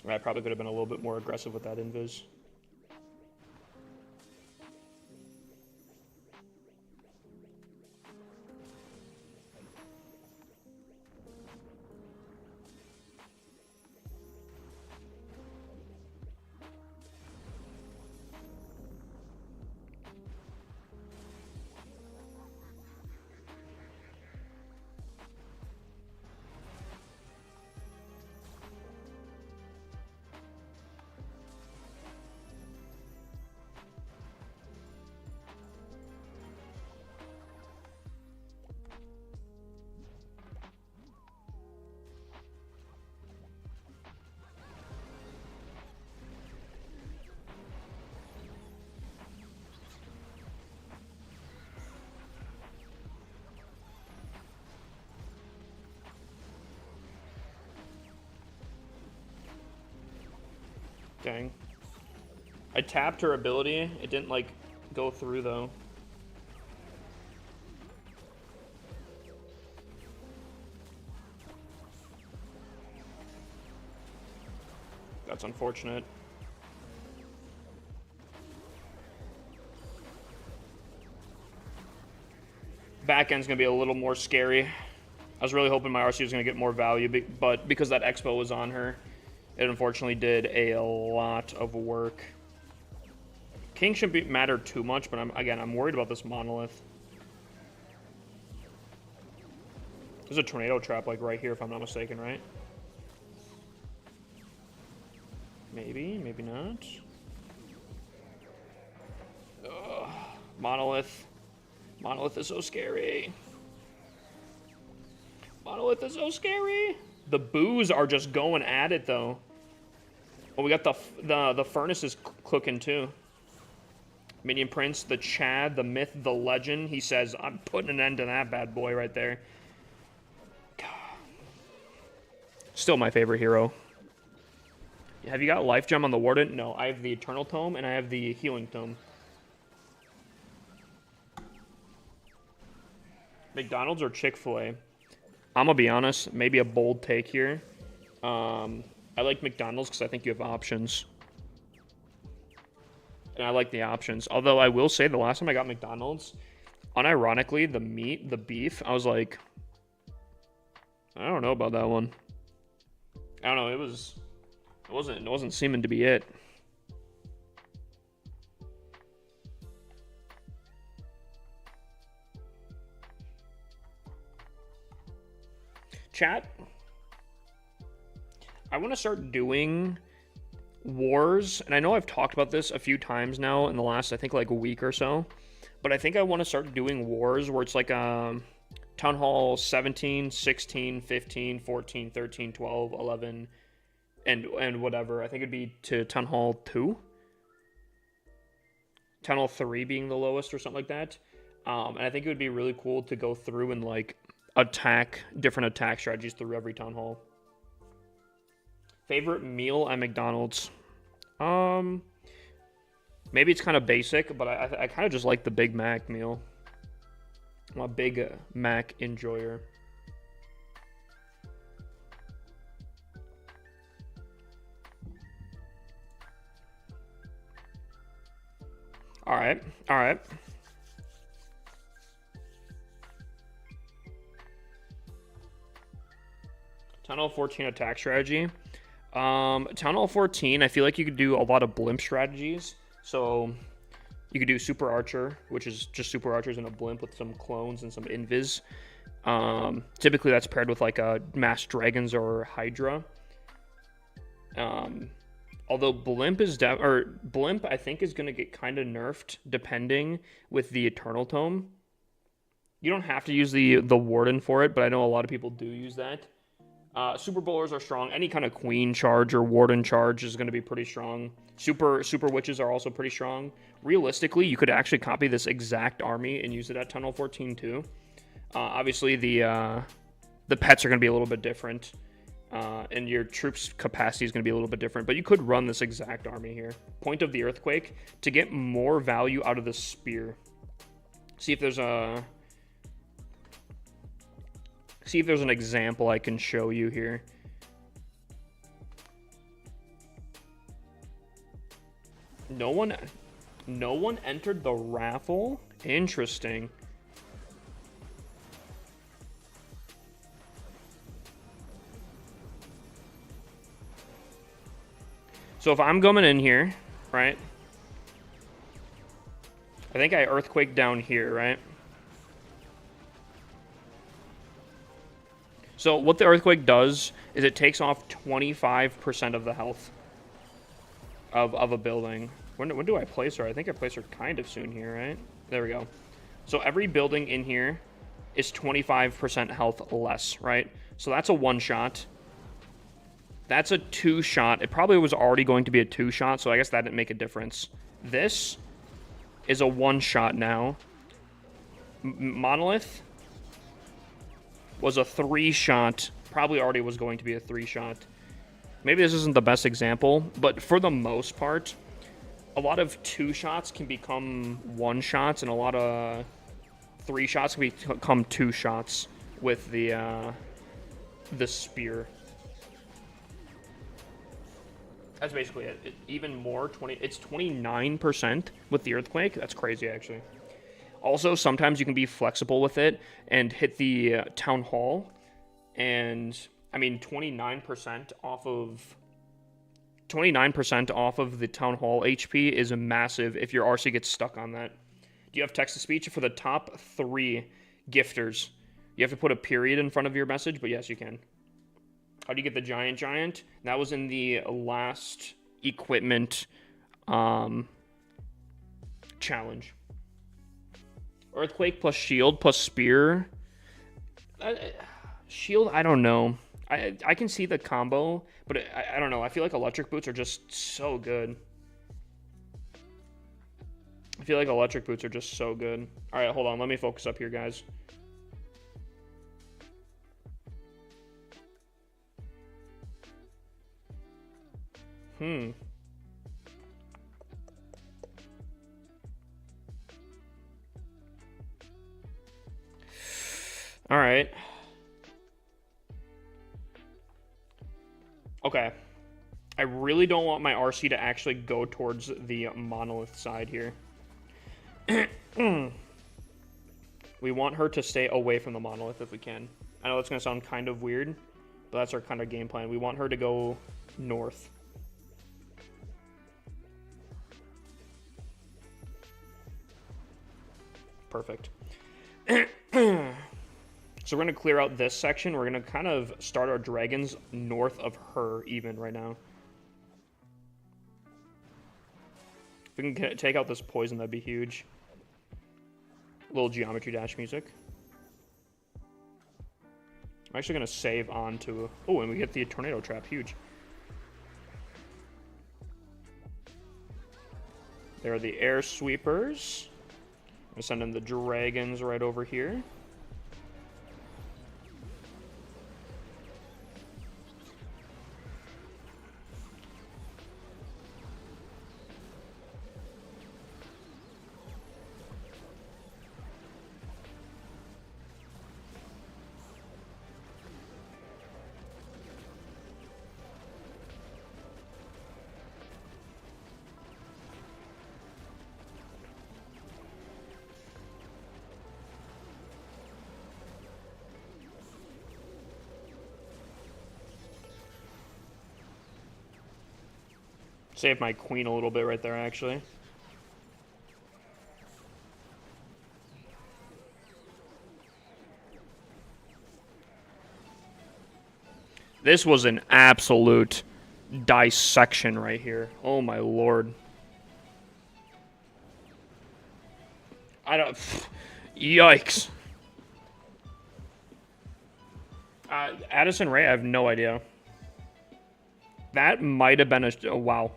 I probably could have been a little bit more aggressive with that invis. Dang. I tapped her ability. It didn't, like, go through, though. That's unfortunate. Back end's gonna be a little more scary. I was really hoping my RC was gonna get more value, but because that expo was on her, it unfortunately did a lot of work. King shouldn't matter too much, but I'm worried about this monolith. There's a tornado trap like right here, if I'm not mistaken, right? Maybe, maybe not. Ugh, monolith. Monolith is so scary. Monolith is so scary. The boos are just going at it, though. Oh, we got the furnaces cooking, too. Minion Prince, the Chad, the myth, the legend. He says, I'm putting an end to that bad boy right there. Still my favorite hero. Have you got Life Gem on the Warden? No, I have the Eternal Tome and I have the Healing Tome. McDonald's or Chick-fil-A? I'm gonna be honest, maybe a bold take here. I like McDonald's because I think you have options. And I like the options. Although I will say the last time I got McDonald's, unironically, the meat, the beef, I was like, I don't know about that one. I don't know, it wasn't seeming to be it. Chat, I want to start doing wars, and I know I've talked about this a few times now in the last, I think, like a week or so, but I think I want to start doing wars where it's like Town Hall 17, 16, 15, 14, 13, 12, 11, and whatever. I think it'd be to Town Hall 2. Town Hall 3 being the lowest or something like that. And I think it would be really cool to go through and like attack different attack strategies through every Town Hall. Favorite meal at McDonald's? Maybe it's kind of basic, but I kind of just like the Big Mac meal. I'm a Big Mac enjoyer. All right. Town Hall 14 attack strategy. Town Hall 14, I feel like you could do a lot of blimp strategies. So you could do Super Archer, which is just Super Archers in a blimp with some clones and some invis. Typically that's paired with like a Mass Dragons or Hydra. Although Blimp I think is gonna get kind of nerfed depending with the Eternal Tome. You don't have to use the Warden for it, but I know a lot of people do use that. Super Bowlers are strong. Any kind of Queen charge or Warden charge is going to be pretty strong. Super Witches are also pretty strong. Realistically, you could actually copy this exact army and use it at Tunnel 14 too. Obviously, the pets are going to be a little bit different, and your troops' capacity is going to be a little bit different. But you could run this exact army here. Point of the Earthquake to get more value out of the spear. See if there's an example I can show you here. No one entered the raffle? Interesting. So if I'm coming in here, right? I think I Earthquake down here, right? So what the Earthquake does is it takes off 25% of the health of a building. When do I place her? I think I place her kind of soon here, right? There we go. So every building in here is 25% health less, right? So that's a one-shot. That's a two-shot. It probably was already going to be a two-shot, so I guess that didn't make a difference. This is a one-shot now. Monolith was a three-shot. Probably already was going to be a three-shot. Maybe this isn't the best example, but for the most part, a lot of two-shots can become one-shots, and a lot of three-shots can become two-shots with the spear. That's basically it. Even more, it's 29% with the Earthquake. That's crazy, actually. Also, sometimes you can be flexible with it and hit the Town Hall. And, I mean, 29% off of the Town Hall HP is massive if your RC gets stuck on that. Do you have text-to-speech? For the top 3 gifters, you have to put a period in front of your message, but yes, you can. How do you get the Giant? That was in the last equipment challenge. Earthquake plus shield plus spear. Shield, I don't know. I can see the combo, but I don't know. I feel like electric boots are just so good. All right, hold on. Let me focus up here, guys. All right. Okay. I really don't want my RC to actually go towards the monolith side here. We want her to stay away from the monolith if we can. I know that's going to sound kind of weird, but that's our kind of game plan. We want her to go north. Perfect. So we're going to clear out this section. We're going to kind of start our dragons north of her even right now. If we can take out this poison, that'd be huge. A little Geometry Dash music. I'm actually going to save on to... Oh, and we get the tornado trap. Huge. There are the air sweepers. I'm going to send in the dragons right over here. Save my queen a little bit right there, actually. This was an absolute dissection right here. Oh my lord. I don't... Yikes. Addison Rae, I have no idea. That might have been a... Oh, wow.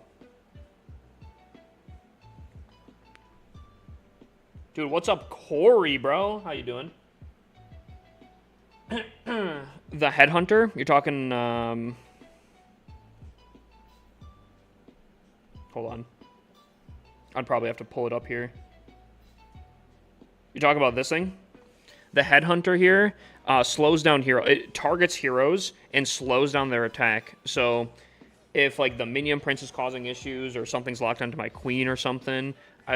Dude, what's up, Corey, bro? How you doing? The Headhunter? You're talking, Hold on. I'd probably have to pull it up here. You talk about this thing? The Headhunter here slows down hero. It targets heroes and slows down their attack. So if, like, the minion prince is causing issues or something's locked onto my queen or something...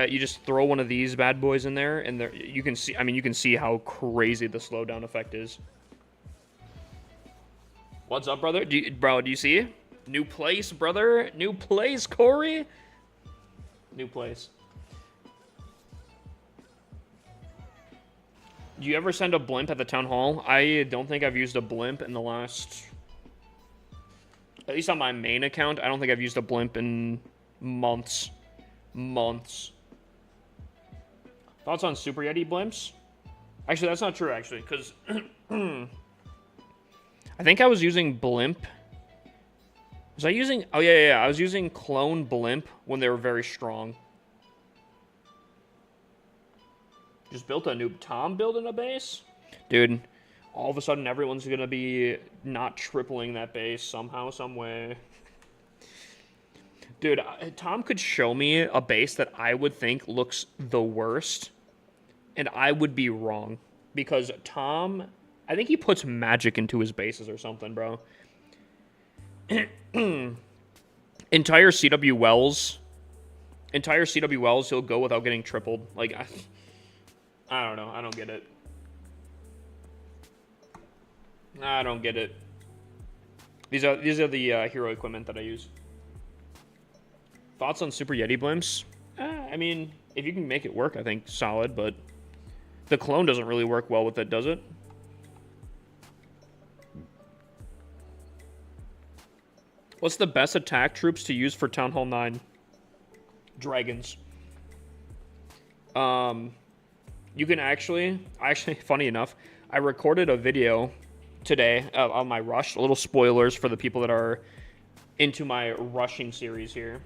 you just throw one of these bad boys in there, and there you can see. I mean, you can see how crazy the slowdown effect is. What's up, brother? Do you see? New place, brother. New place, Corey. New place. Do you ever send a blimp at the town hall? I don't think I've used a blimp in the last. At least on my main account, I don't think I've used a blimp in months. Months. Thoughts on Super Yeti blimps? Actually, that's not true, actually, because I think I was using blimp. Was I using... Oh, yeah. I was using clone blimp when they were very strong. Just built a noob Tom building a base? Dude, all of a sudden everyone's going to be not tripling that base somehow, some way. Dude, Tom could show me a base that I would think looks the worst, and I would be wrong. Because Tom, I think he puts magic into his bases or something, bro. Entire CWLs, he'll go without getting tripled. Like, I don't know. I don't get it. I don't get it. These are the hero equipment that I use. Thoughts on Super Yeti blimps? I mean, if you can make it work, I think solid, but the clone doesn't really work well with it, does it? What's the best attack troops to use for Town Hall 9? Dragons. You can actually, funny enough, I recorded a video today on my rush. Little spoilers for the people that are into my rushing series here.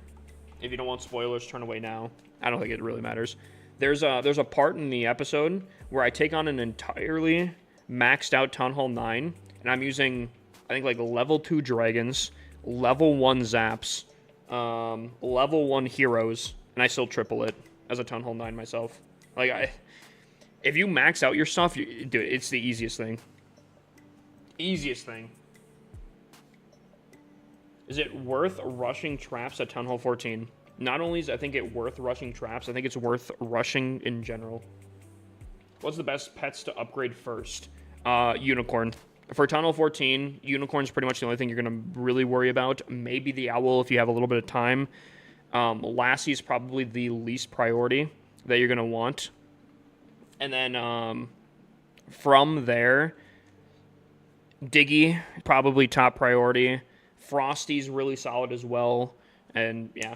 If you don't want spoilers, turn away now. I don't think it really matters. There's a part in the episode where I take on an entirely maxed out Town Hall 9, and I'm using, I think, like level 2 dragons, level 1 zaps, Level 1 heroes, and I still triple it as a Town Hall 9 myself. Like, if you max out your stuff, dude, it's the easiest thing. Easiest thing. Is it worth rushing traps at Town Hall 14? Not only is I think it worth rushing traps, I think it's worth rushing in general. What's the best pets to upgrade first? Unicorn. For Town Hall 14, Unicorn's pretty much the only thing you're going to really worry about. Maybe the Owl if you have a little bit of time. Lassie's probably the least priority that you're going to want. And then from there, Diggy, probably top priority. Frosty's really solid as well. And yeah.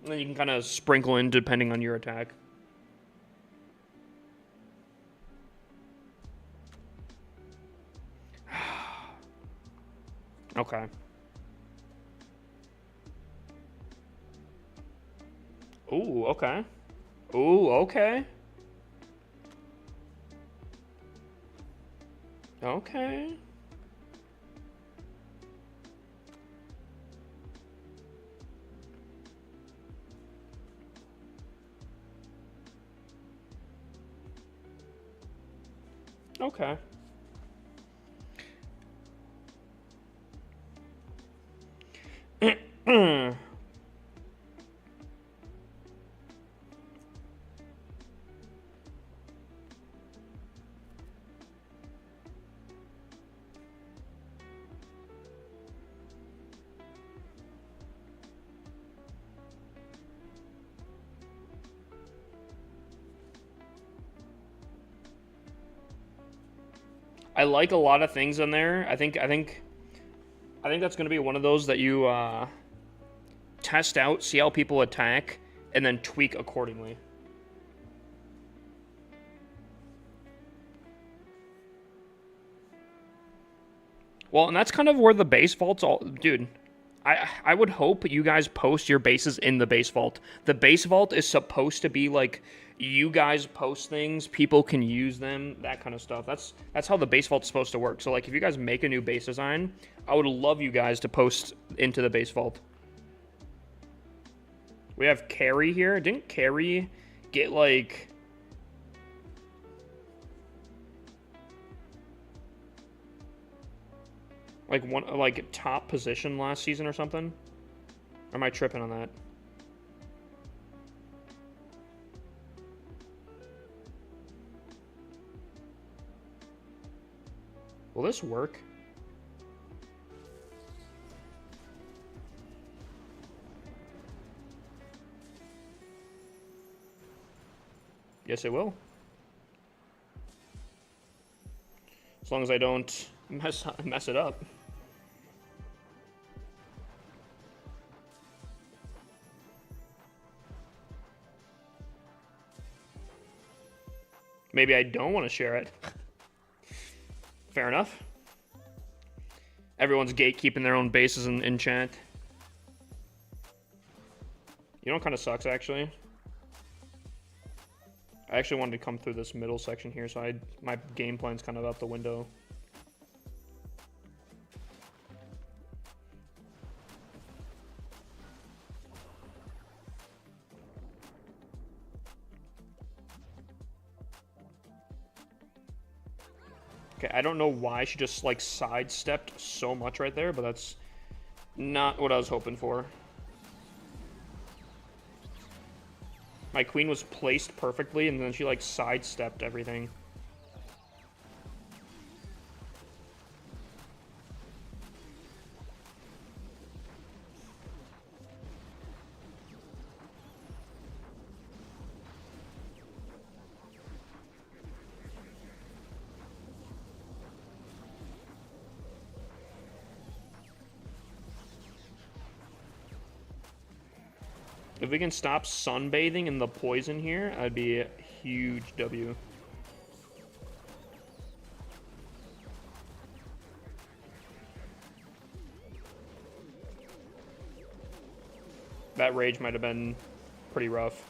And then you can kind of sprinkle in depending on your attack. Okay. Ooh, okay. Ooh, okay. Okay. Okay. I like a lot of things in there. I think that's going to be one of those that you test out, see how people attack, and then tweak accordingly. Well, and that's kind of where the base vault's all... Dude, I would hope you guys post your bases in the base vault. The base vault is supposed to be like, you guys post things, people can use them, that kind of stuff. That's how the base vault's supposed to work. So, like, if you guys make a new base design, I would love you guys to post into the base vault. We have Carrie here. Didn't Carrie get, like... like top position last season or something? Or am I tripping on that? Will this work? Yes, it will. As long as I don't mess it up. Maybe I don't want to share it. Fair enough. Everyone's gatekeeping their own bases in chat. You know what kind of sucks, actually? I actually wanted to come through this middle section here, so my game plan's kind of out the window. Okay, I don't know why she just, like, sidestepped so much right there, but that's not what I was hoping for. My queen was placed perfectly, and then she, like, sidestepped everything. If we can stop sunbathing in the poison here, I'd be a huge W. That rage might have been pretty rough.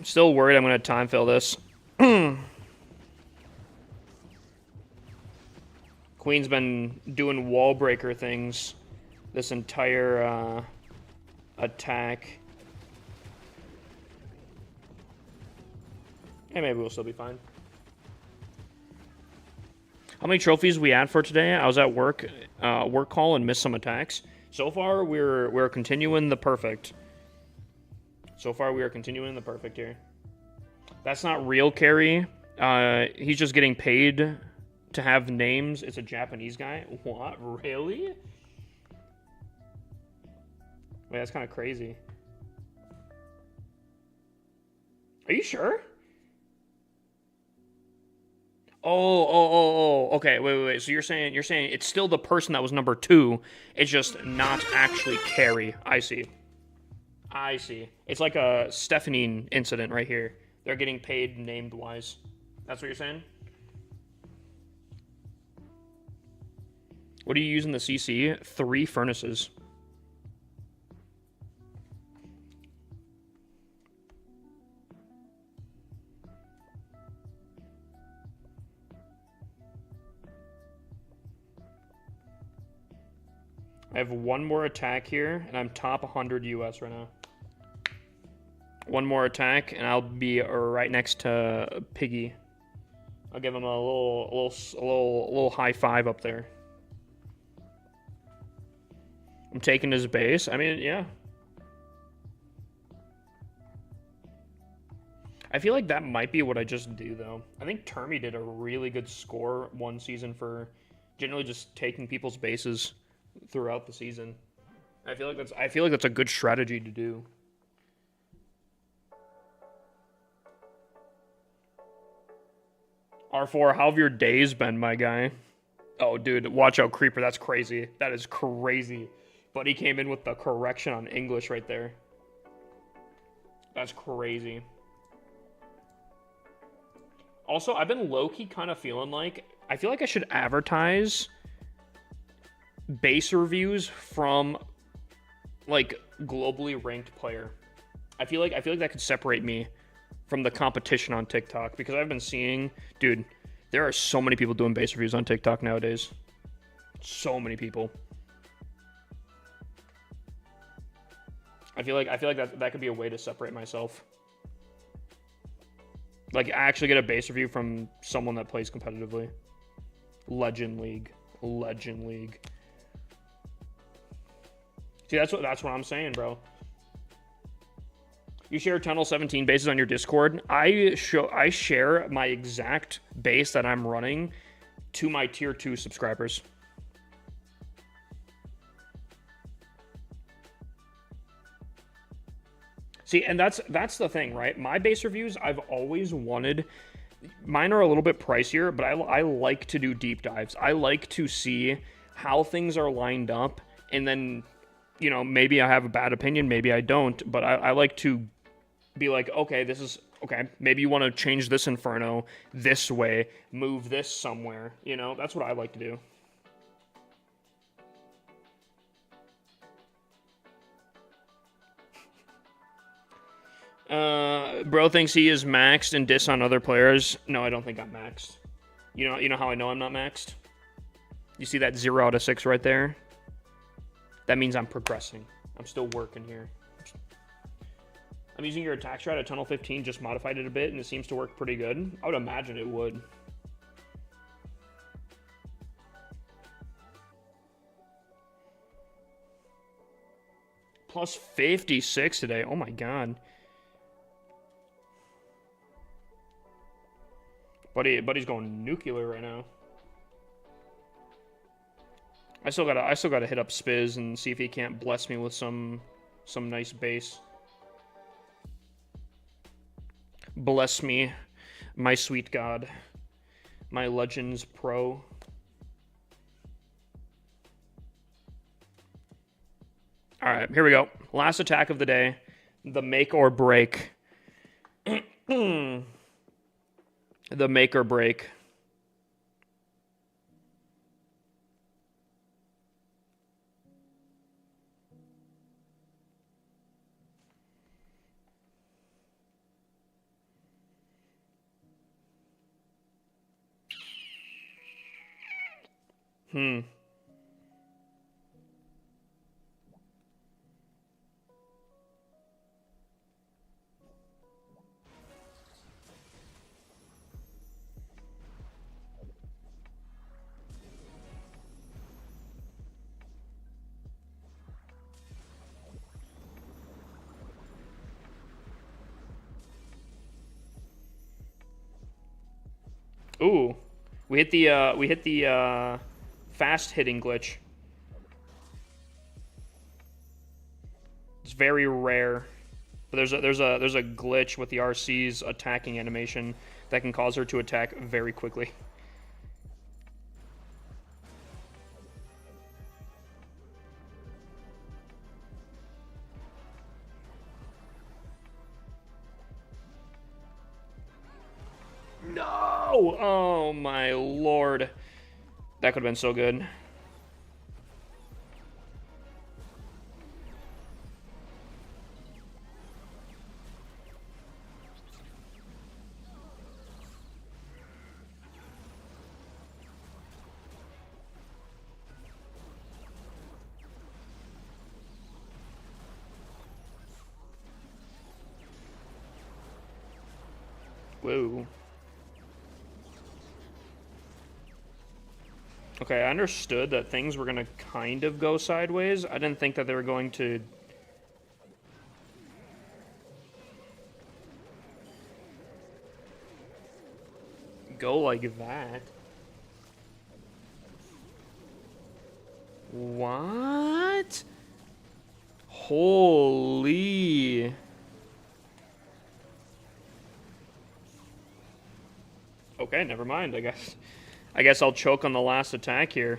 Still worried I'm going to time fill this. Queen's been doing wall breaker things this entire attack. Yeah, maybe we'll still be fine. How many trophies we had for today? I was at work call and missed some attacks. So far, we're continuing the perfect. So far, we are continuing the perfect here. That's not real carry. He's just getting paid to have names. It's a Japanese guy. What? Really? Wait, that's kind of crazy. Are you sure? Oh. Okay, wait. So you're saying it's still the person that was number 2. It's just not actually carry. I see. It's like a Stephanie incident right here. They're getting paid named wise. That's what you're saying? What do you use in the CC? 3 furnaces. I have one more attack here, and I'm top 100 US right now. One more attack, and I'll be right next to Piggy. I'll give him a little high five up there. I'm taking his base. I mean, yeah. I feel like that might be what I just do, though. I think Termy did a really good score one season for generally just taking people's bases throughout the season. I feel like that's a good strategy to do. R4, how have your days been, my guy? Oh, dude, watch out, Creeper. That's crazy. That is crazy. But he came in with the correction on English right there. That's crazy. Also, I've been low-key kind of feeling like... I feel like I should advertise base reviews from, like, globally ranked player. I feel like that could separate me from the competition on TikTok, because I've been seeing... Dude, there are so many people doing base reviews on TikTok nowadays. So many people. I feel like that could be a way to separate myself. Like, actually get a base review from someone that plays competitively. Legend League. See, that's what I'm saying, bro. You share Tunnel 17 bases on your Discord. I share my exact base that I'm running to my tier 2 subscribers. See, and that's the thing, right? My base reviews, I've always wanted... Mine are a little bit pricier, but I like to do deep dives. I like to see how things are lined up, and then, you know, maybe I have a bad opinion, maybe I don't, but I like to be like, okay, this is... Okay, maybe you want to change this Inferno this way, move this somewhere, you know? That's what I like to do. Bro thinks he is maxed and diss on other players. No, I don't think I'm maxed. You know how I know I'm not maxed? You see that 0 out of 6 right there? That means I'm progressing. I'm still working here. I'm using your attack strat at Tunnel 15, just modified it a bit, and it seems to work pretty good. I would imagine it would. Plus 56 today. Oh my god. Buddy's going nuclear right now. I still gotta hit up Spiz and see if he can't bless me with some nice base. Bless me, my sweet god, my Legends Pro. All right, here we go. Last attack of the day, the make or break. The make or break. Hmm. Ooh. We hit the fast hitting glitch. It's very rare. But there's a glitch with the RC's attacking animation that can cause her to attack very quickly. No! Oh my lord. That could have been so good. Whoa. Okay, I understood that things were gonna kind of go sideways. I didn't think that they were going to... go like that. What? Holy... Okay, never mind, I guess. I guess I'll choke on the last attack here.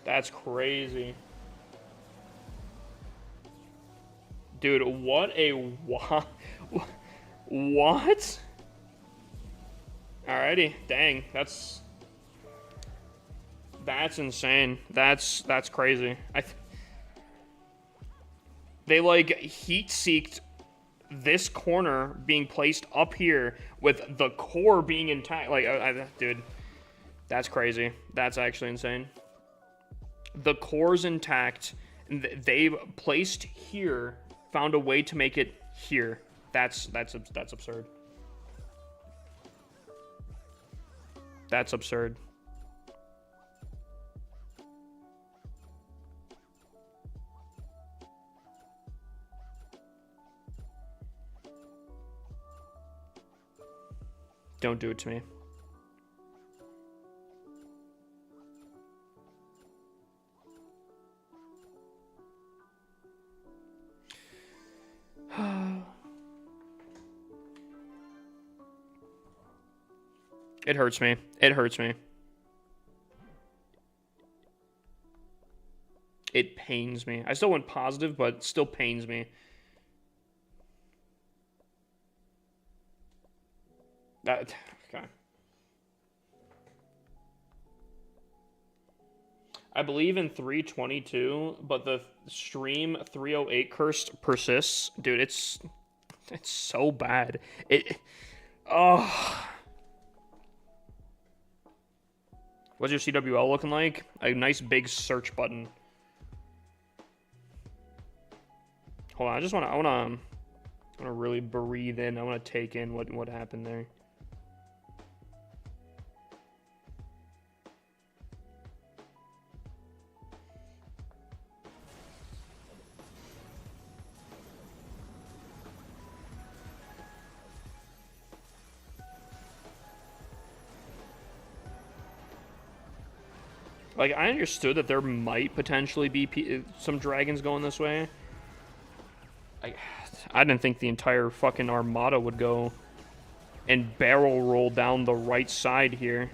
That's crazy. Dude, what a what? What? Alrighty, dang, that's insane. That's crazy. They like heat seeked this corner being placed up here with the core being intact. Like, dude, that's crazy. That's actually insane. The core's intact. They placed here, found a way to make it here. That's absurd. That's absurd. Don't do it to me. It hurts me. It hurts me. It pains me. I still went positive, but it still pains me. Okay. I believe in 322, but the stream 308 curse persists. Dude, it's so bad. Oh. What's your CWL looking like? A nice big search button. Hold on, I wanna really breathe in. I wanna take in what happened there. Like, I understood that there might potentially be some dragons going this way. I didn't think the entire fucking armada would go and barrel roll down the right side here.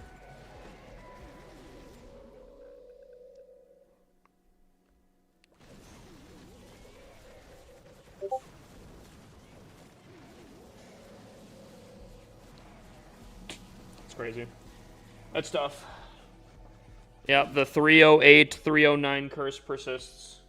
It's crazy. That's tough. Yeah, the 308, 309 curse persists.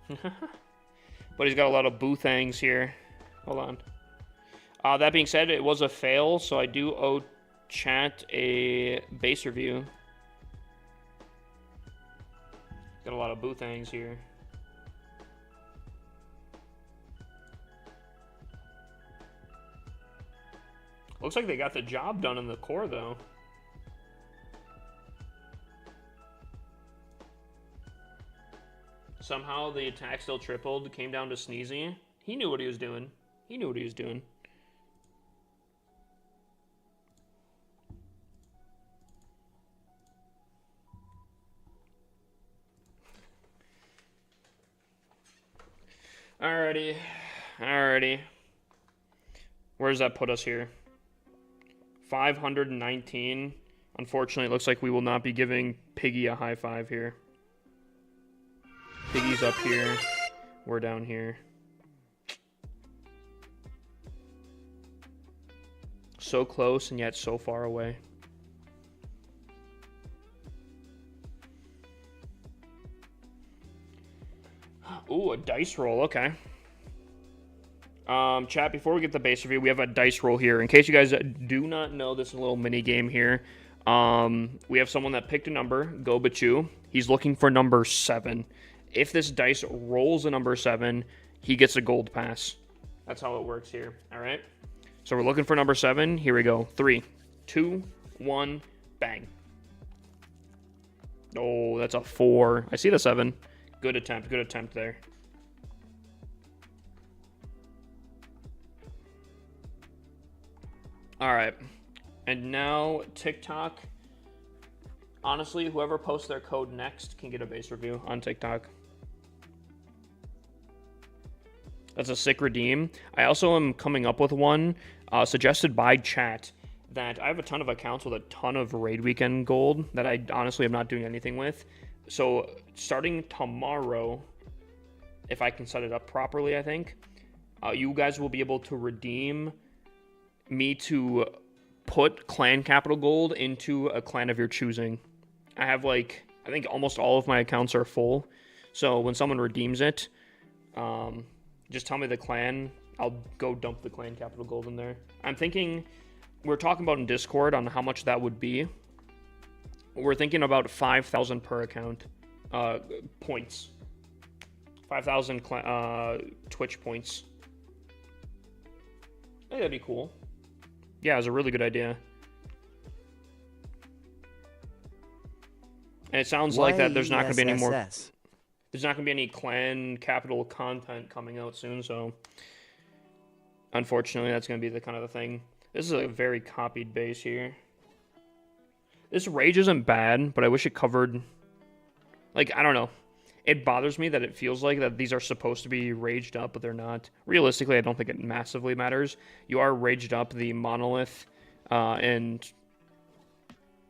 But he's got a lot of bootangs here. Hold on. That being said, it was a fail, so I do owe chat a base review. Got a lot of bootangs here. Looks like they got the job done in the core, though. Somehow the attack still tripled, came down to Sneezy. He knew what he was doing. He knew what he was doing. Alrighty. Alrighty. Where does that put us here? 519. Unfortunately, it looks like we will not be giving Piggy a high five here. Piggy's up here. We're down here. So close and yet so far away. Ooh, a dice roll. Okay. Chat, before we get the base review, we have a dice roll here. In case you guys do not know, this is a little mini game here. We have someone that picked a number, Go Bachu. He's looking for number 7. If this dice rolls a number 7, he gets a gold pass. That's how it works here. All right. So we're looking for number 7. Here we go. 3, 2, 1, bang. Oh, that's a 4. I see the 7. Good attempt. Good attempt there. All right. And now TikTok. Honestly, whoever posts their code next can get a base review on TikTok. That's a sick redeem. I also am coming up with one suggested by chat that I have a ton of accounts with a ton of raid weekend gold that I honestly am not doing anything with. So starting tomorrow, if I can set it up properly, I think, you guys will be able to redeem me to put clan capital gold into a clan of your choosing. I have I think almost all of my accounts are full. So when someone redeems it, just tell me the clan. I'll go dump the clan capital gold in there. I'm thinking, we're talking about in Discord on how much that would be. We're thinking about 5,000 per account points. 5,000 Twitch points. I think that'd be cool. Yeah, it was a really good idea. And it sounds like that there's not going to be any more. There's not going to be any clan capital content coming out soon, so unfortunately that's going to be the kind of the thing. This is a very copied base here. This rage isn't bad, but I wish it covered, I don't know. It bothers me that it feels like that these are supposed to be raged up, but they're not. Realistically, I don't think it massively matters. You are raged up the monolith and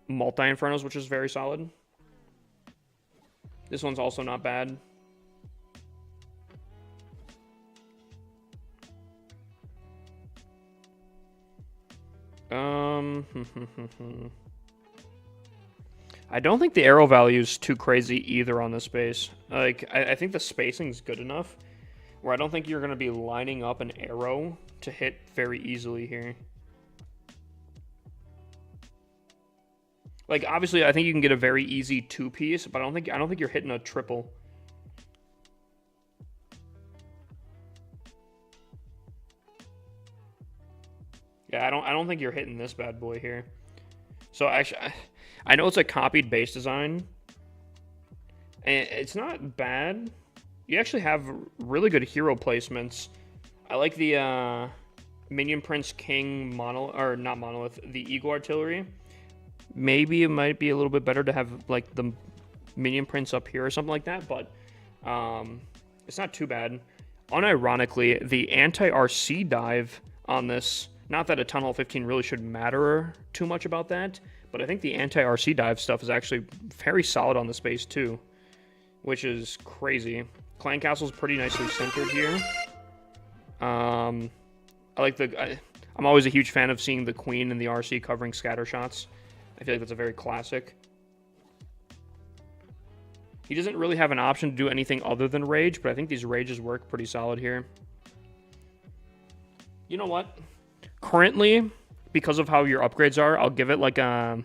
multi-infernos, which is very solid. This one's also not bad. I don't think the arrow value is too crazy either on this base. I think the spacing's good enough where I don't think you're going to be lining up an arrow to hit very easily here. Obviously, I think you can get a very easy 2-piece, but I don't think you're hitting a triple. Yeah, I don't think you're hitting this bad boy here. So actually, I know it's a copied base design, and it's not bad. You actually have really good hero placements. I like the Minion Prince King not monolith, the Eagle Artillery. Maybe it might be a little bit better to have the Minion Prince up here or something like that, but it's not too bad. Unironically, the anti-RC dive on this, not that a Town Hall 15 really should matter too much about that, but I think the anti-RC dive stuff is actually very solid on the space too, which is crazy. Clan Castle's pretty nicely centered here. I'm always a huge fan of seeing the Queen and the RC covering scatter shots. I feel like that's a very classic. He doesn't really have an option to do anything other than rage, but I think these rages work pretty solid here. You know what? Currently, because of how your upgrades are, I'll give it like a...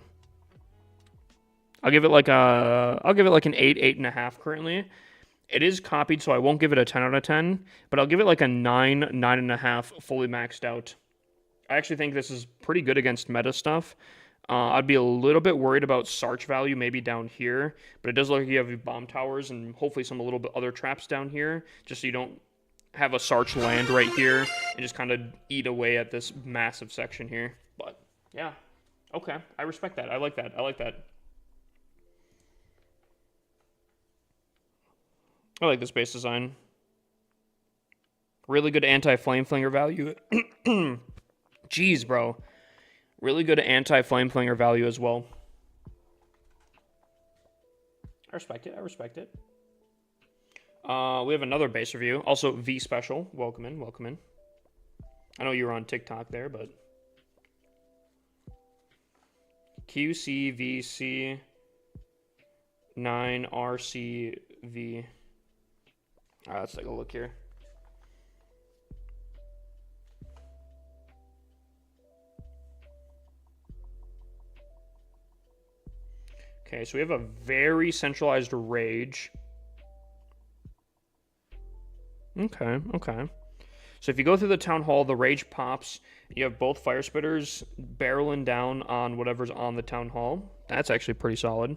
I'll give it like an 8, 8.5 currently. It is copied, so I won't give it a 10 out of 10, but I'll give it like a 9, 9.5 fully maxed out. I actually think this is pretty good against meta stuff. I'd be a little bit worried about Sarch value maybe down here, but it does look like you have bomb towers and hopefully some a little bit other traps down here, just so you don't have a Sarch land right here and just kind of eat away at this massive section here. But yeah, okay, I respect that. I like that. I like that. I like this base design. Really good anti-flame flinger value. Jeez, bro. Really good anti-flame flinger value as well. I respect it. I respect it. We have another base review. Also, V Special. Welcome in. Welcome in. I know you were on TikTok there, but... QCVC 9RCV. Alright, let's take a look here. Okay, so we have a very centralized rage. Okay, okay. So if you go through the town hall, the rage pops. You have both fire spitters barreling down on whatever's on the town hall. That's actually pretty solid.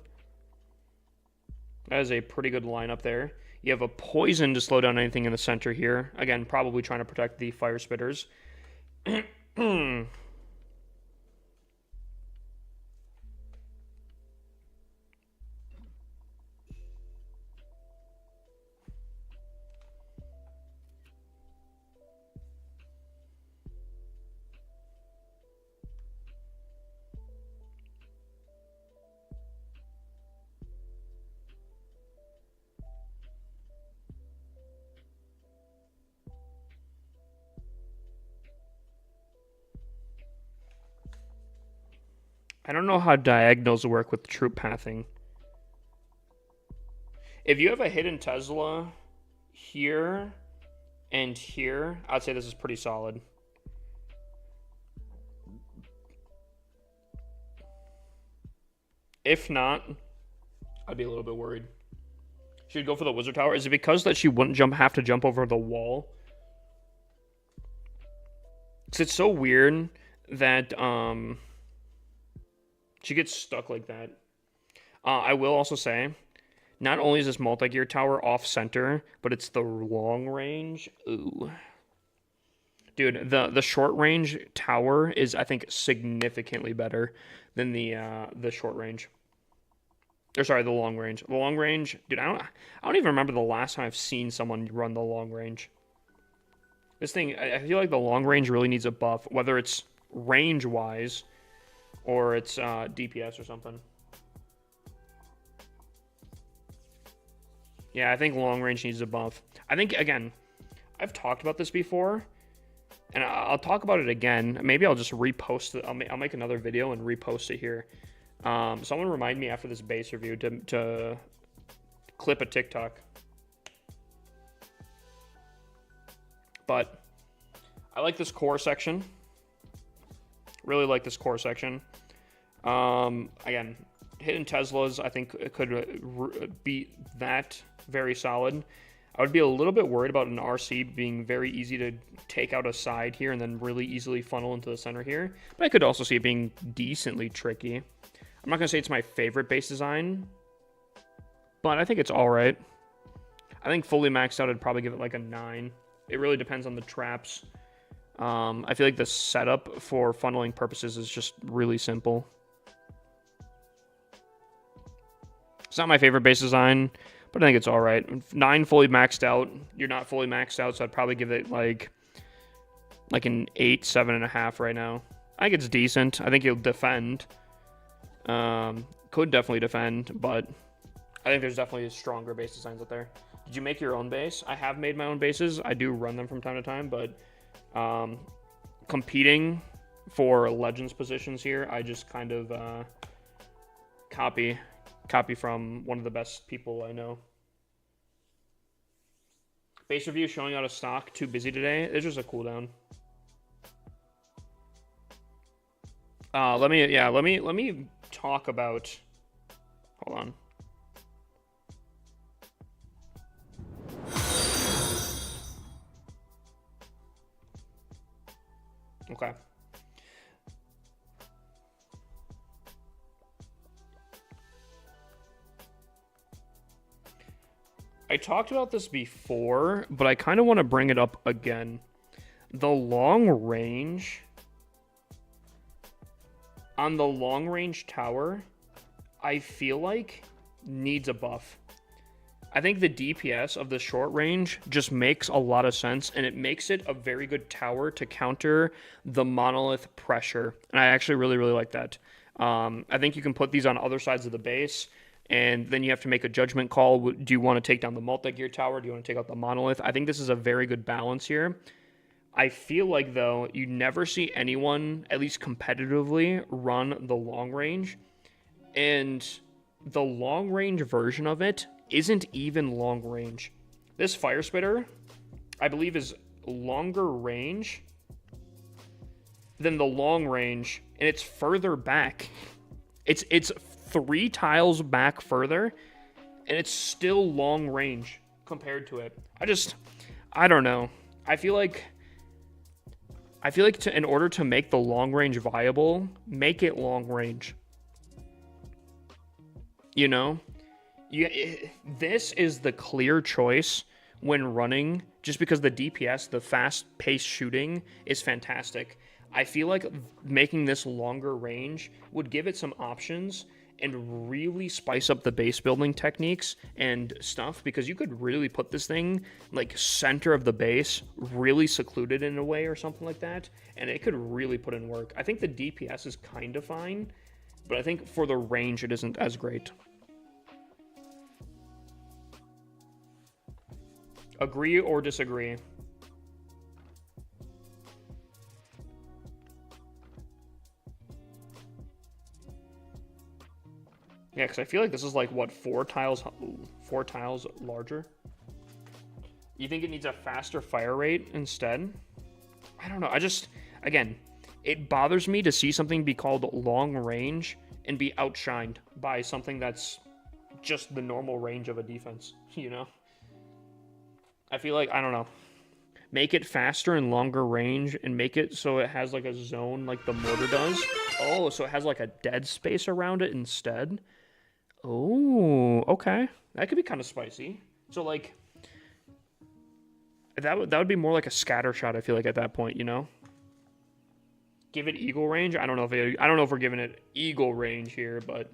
That is a pretty good lineup there. You have a poison to slow down anything in the center here. Again, probably trying to protect the fire spitters. I don't know how diagonals work with troop pathing. If you have a hidden Tesla here and here, I'd say this is pretty solid. If not, I'd be a little bit worried. She'd go for the wizard tower. Is it because that she wouldn't have to jump over the wall? Because it's so weird that she gets stuck like that. I will also say, not only is this multi-gear tower off-center, but it's the long range. Ooh. Dude, the short-range tower is, I think, significantly better than the short range. Or sorry, the long range. The long range, dude, I don't even remember the last time I've seen someone run the long range. This thing, I feel like the long range really needs a buff, whether it's range-wise or it's DPS or something. Yeah, I think long range needs a buff. I think, again, I've talked about this before, and I'll talk about it again. Maybe I'll just repost it. I'll make another video and repost it here. Someone remind me after this base review to clip a TikTok. But I like this core section. Really like this core section. Again, hidden Teslas, I think it could beat that very solid. I would be a little bit worried about an RC being very easy to take out a side here and then really easily funnel into the center here. But I could also see it being decently tricky. I'm not going to say it's my favorite base design, but I think it's all right. I think fully maxed out, I'd probably give it like a 9. It really depends on the traps. I feel like the setup for funneling purposes is just really simple. It's not my favorite base design, but I think it's all right. 9 fully maxed out. You're not fully maxed out, so I'd probably give it like an 8, 7.5 right now. I think it's decent. I think you'll defend. Could definitely defend, but I think there's definitely stronger base designs out there. Did you make your own base? I have made my own bases. I do run them from time to time, but competing for Legends positions here, I just kind of copy Copy from one of the best people I know. Base review showing out of stock. Too busy today. It's just a cooldown. Let me talk about. Hold on. Okay. I talked about this before, but I kind of want to bring it up again. The long range on the long range tower, I feel like needs a buff. I think the DPS of the short range just makes a lot of sense, and it makes it a very good tower to counter the monolith pressure. And I actually really, really like that. I think you can put these on other sides of the base, and then you have to make a judgment call. Do you want to take down the multi-gear tower? Do you want to take out the monolith? I think this is a very good balance here. I feel like, though, you never see anyone, at least competitively, run the long range. And the long range version of it isn't even long range. This fire spitter, I believe, is longer range than the long range, and it's further back. It's 3 tiles back further, and it's still long range compared to it. I don't know. I feel like in order to make the long range viable, make it long range. You know? This is the clear choice when running, just because the DPS, the fast-paced shooting, is fantastic. I feel like making this longer range would give it some options and really spice up the base building techniques and stuff, because you could really put this thing like center of the base, really secluded in a way or something like that, and it could really put in work. I think the DPS is kind of fine, but I think for the range it isn't as great. Agree or disagree? Yeah, because I feel like this is like, what, 4 tiles larger? You think it needs a faster fire rate instead? I don't know. Again, it bothers me to see something be called long range and be outshined by something that's just the normal range of a defense, you know? I feel like, I don't know. Make it faster and longer range, and make it so it has like a zone like the mortar does. Oh, so it has like a dead space around it instead. Oh, okay. That could be kind of spicy. So like, that would be more like a scatter shot, I feel like, at that point, you know? Give it eagle range? I don't know if we're giving it eagle range here, but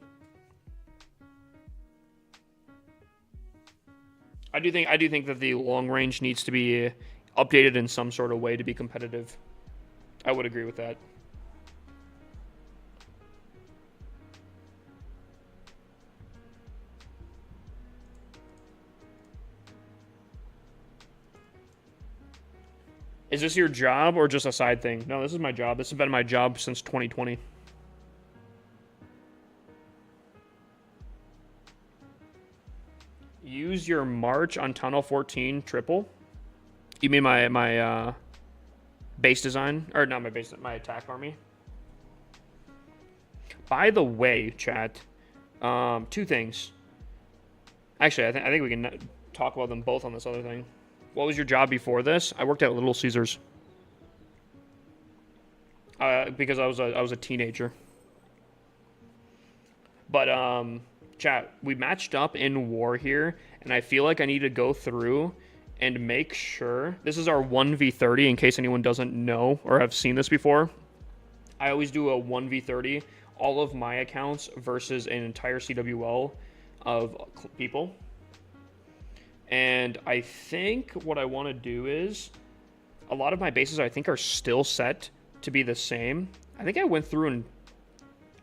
I do think that the long range needs to be updated in some sort of way to be competitive. I would agree with that. Is this your job or just a side thing? No, this is my job. This has been my job since 2020. Use your march on tunnel 14 triple. You mean my base design? Or not my base, my attack army. By the way, chat, 2 things. Actually, I think we can talk about them both on this other thing. What was your job before this? I worked at Little Caesars. Because I was a teenager. But chat, we matched up in war here, and I feel like I need to go through and make sure. This is our 1v30 in case anyone doesn't know or have seen this before. I always do a 1v30, all of my accounts versus an entire CWL of people. And I think what I want to do is, a lot of my bases I think are still set to be the same. I think I went through and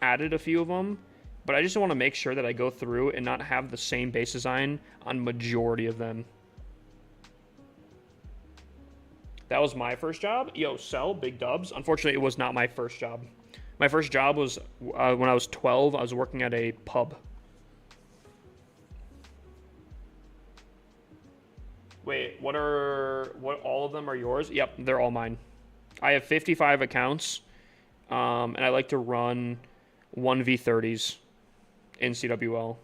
added a few of them, but I just want to make sure that I go through and not have the same base design on majority of them. That was my first job. Yo, sell, big dubs. Unfortunately, it was not my first job. My first job was when I was 12. I was working at a pub. Wait, what all of them are yours? Yep, they're all mine. I have 55 accounts, and I like to run 1v30s in CWL.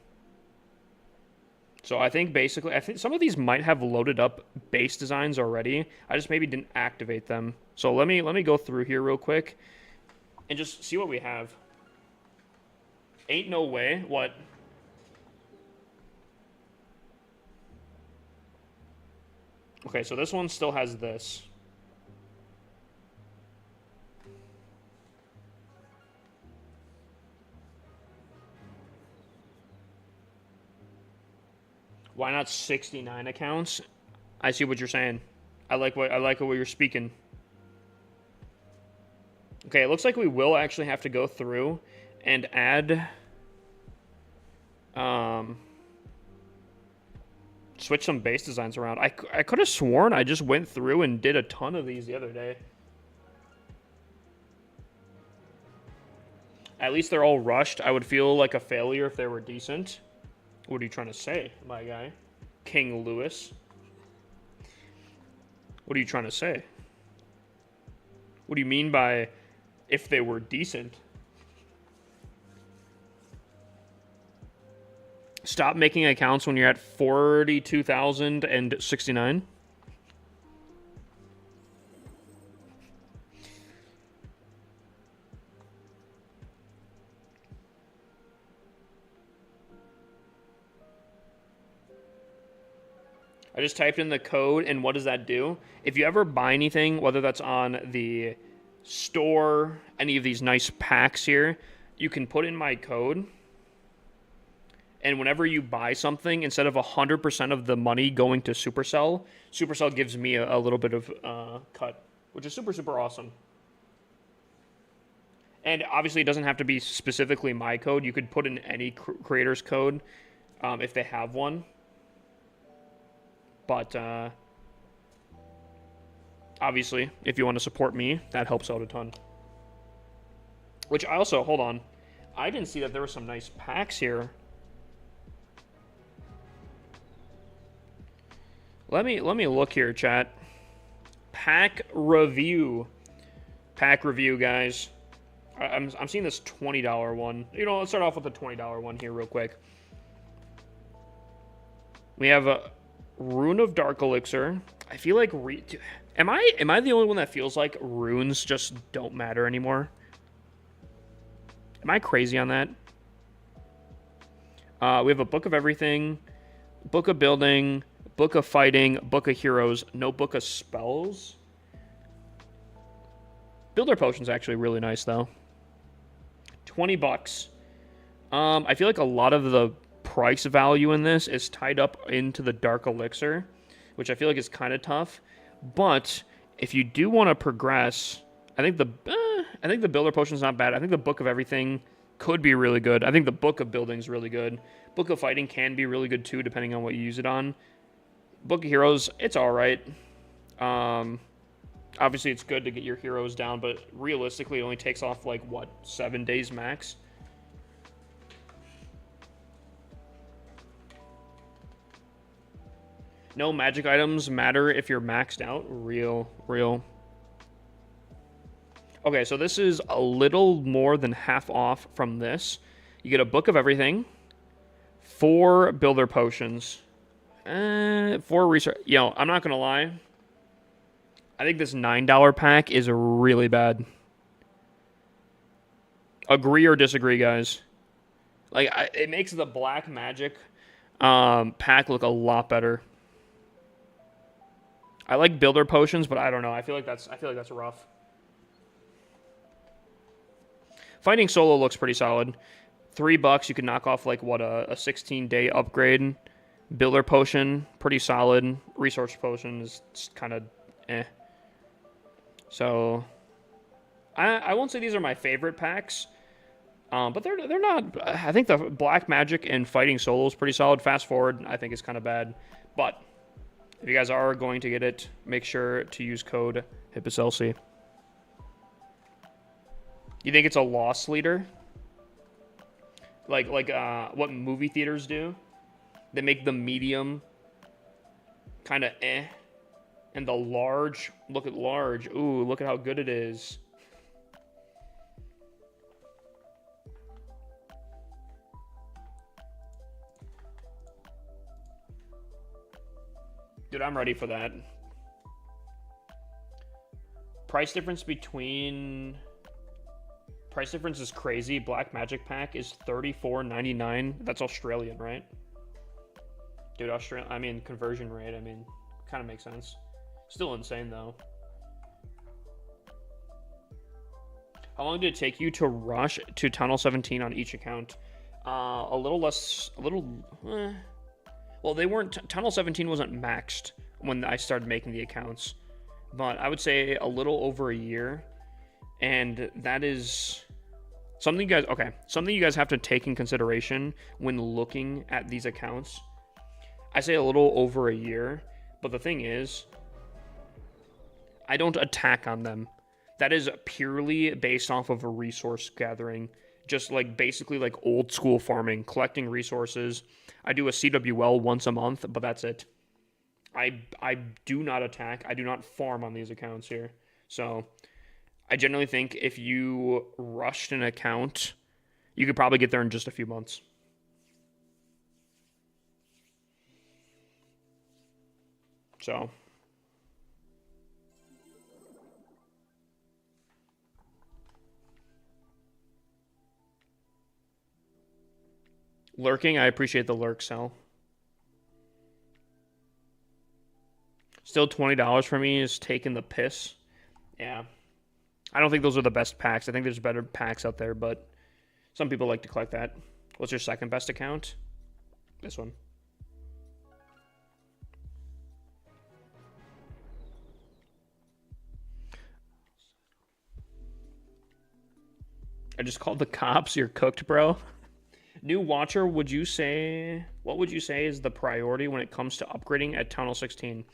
So I think basically, I think some of these might have loaded up base designs already. I just maybe didn't activate them. So let me go through here real quick and just see what we have. Ain't no way. What? Okay, so this one still has this. Why not 69 accounts? I see what you're saying. I like what you're speaking. Okay, it looks like we will actually have to go through and add switch some base designs around. I could have sworn I just went through and did a ton of these the other day. At least they're all rushed. I would feel like a failure if they were decent. What are you trying to say, my guy? King Louis. What are you trying to say? What do you mean by if they were decent? Stop making accounts when you're at 42,069. I just typed in the code, and what does that do? If you ever buy anything, whether that's on the store, any of these nice packs here, you can put in my code. And whenever you buy something, instead of 100% of the money going to Supercell, Supercell gives me a little bit of cut, which is super, super awesome. And obviously, it doesn't have to be specifically my code. You could put in any creator's code if they have one. But obviously, if you want to support me, that helps out a ton. Which I also, hold on, I didn't see that there were some nice packs here. Let me look here, chat. Pack review, guys. I'm seeing this $20 one. You know, let's start off with the $20 one here real quick. We have a Rune of Dark Elixir. I feel like am I the only one that feels like runes just don't matter anymore? Am I crazy on that? We have a Book of Everything, Book of Building, Book of Fighting, Book of Heroes, no Book of Spells. Builder Potion's actually really nice though. $20. I feel like a lot of the price value in this is tied up into the Dark Elixir, which I feel like is kind of tough. But if you do want to progress, I think the Builder Potion's not bad. I think the Book of Everything could be really good. I think the Book of Building's really good. Book of Fighting can be really good too, depending on what you use it on. Book of Heroes, it's all right. Obviously, it's good to get your heroes down, but realistically, it only takes off like what, 7 days max. No magic items matter if you're maxed out. Real. Okay, so this is a little more than half off from this. You get a Book of Everything, 4 Builder Potions, 4 research. You know, I'm not gonna lie. I think this $9 pack is really bad. Agree or disagree, guys? Like, it makes the black magic pack look a lot better. I like Builder Potions, but I don't know. I feel like that's rough. Fighting Solo looks pretty solid. $3, you can knock off like what, a 16-day upgrade. Builder Potion, pretty solid. Resource Potion is kind of eh. So I won't say these are my favorite packs, but they're not. I think the Black Magic and Fighting Solo is pretty solid. Fast Forward, I think, is kind of bad. But if you guys are going to get it, make sure to use code HIPPOSLC. You think it's a loss leader? Like what movie theaters do? They make the medium kind of eh. And the large, look at large. Ooh, look at how good it is. Dude, I'm ready for that. Price difference is crazy. Black Magic Pack is $34.99. That's Australian, right? Dude, I mean, conversion rate, I mean, kind of makes sense. Still insane, though. How long did it take you to rush to Tunnel 17 on each account? A little less, well, they weren't, Tunnel 17 wasn't maxed when I started making the accounts. But I would say a little over a year. And that is something you guys have to take in consideration when looking at these accounts. I say a little over a year, but the thing is, I don't attack on them. That is purely based off of a resource gathering, just like basically like old school farming, collecting resources. I do a CWL once a month, but that's it. I do not attack. I do not farm on these accounts here. So I generally think if you rushed an account, you could probably get there in just a few months. So lurking, I appreciate the lurk, Sal. Still $20 for me is taking the piss. Yeah. I don't think those are the best packs. I think there's better packs out there, but some people like to collect that. What's your second best account? This one. I just called the cops. You're cooked, bro. New watcher, what would you say is the priority when it comes to upgrading at Tunnel 16?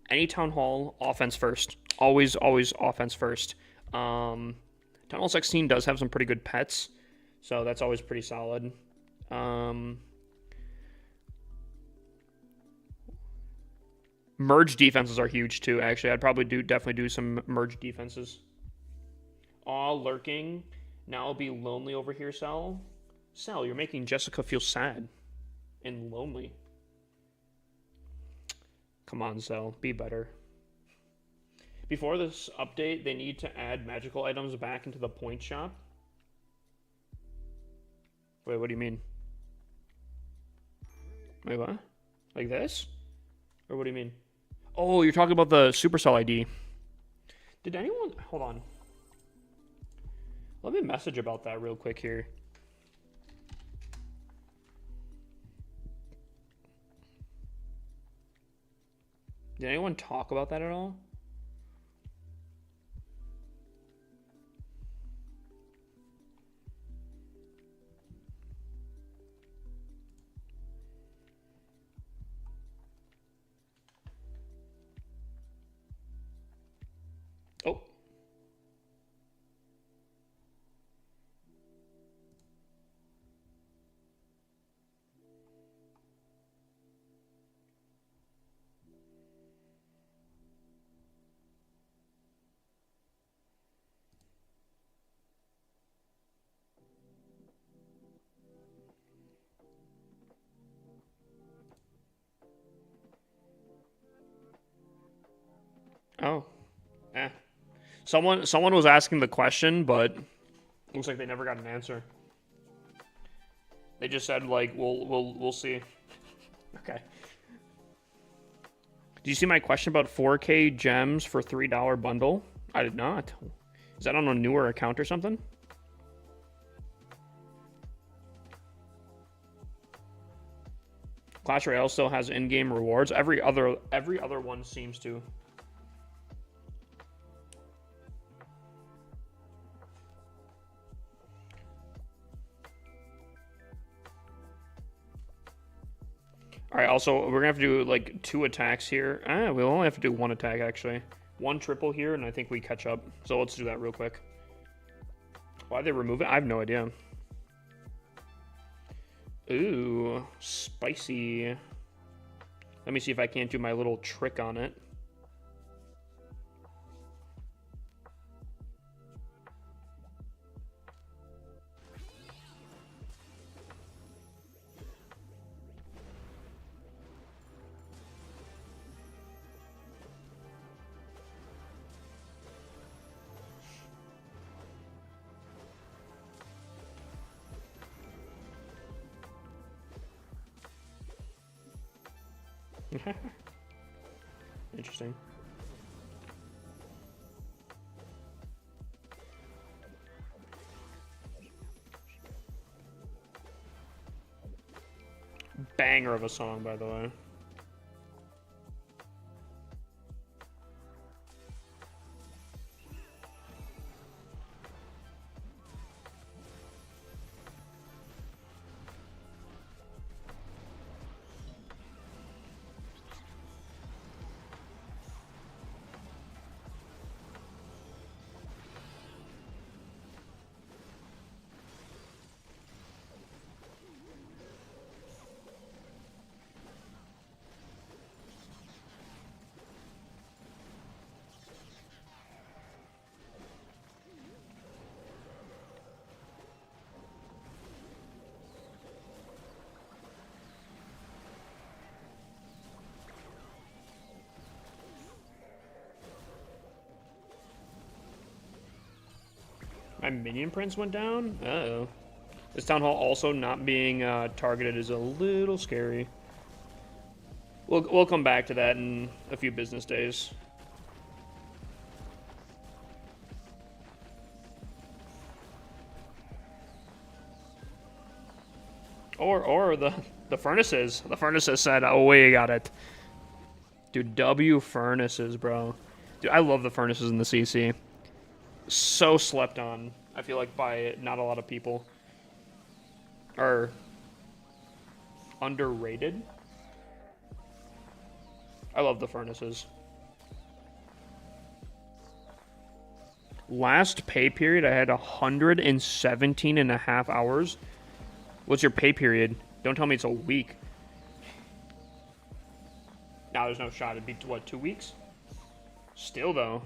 Any town hall, offense first. Always offense first. Tunnel 16 does have some pretty good pets, so that's always pretty solid. Merge defenses are huge too, actually. I'd probably definitely do some merge defenses. Aw, lurking. Now I'll be lonely over here, Sal. Sal, you're making Jessica feel sad and lonely. Come on, Sal. Be better. Before this update, they need to add magical items back into the point shop. Wait, what do you mean? Wait, what? Like this? Or what do you mean? Oh, you're talking about the Supercell ID. Did anyone... Hold on. Let me message about that real quick here. Did anyone talk about that at all? Oh. Oh. Eh. Someone was asking the question, but looks like they never got an answer. They just said like we'll see. Okay. Did you see my question about 4K gems for $3 bundle? I did not. Is that on a newer account or something? Clash Royale still has in-game rewards. Every other one seems to. All right, also, we're going to have to do, like, 2 attacks here. We'll only have to do 1 attack, actually. 1 triple here, and I think we catch up. So let's do that real quick. Why they remove it? I have no idea. Ooh, spicy. Let Let me see if I can't do my little trick on it. Interesting. Banger of a song, by the way. My minion prince went down? Uh-oh. This town hall also not being targeted is a little scary. We'll come back to that in a few business days. Or the furnaces. The furnaces said, oh, we got it. Dude, W furnaces, bro. Dude, I love the furnaces in the CC. So slept on, I feel like, by not a lot of people. Or underrated. I love the furnaces. Last pay period, I had 117 and a half hours. What's your pay period? Don't tell me it's a week. Now there's no shot. It'd be, what, 2 weeks? Still, though.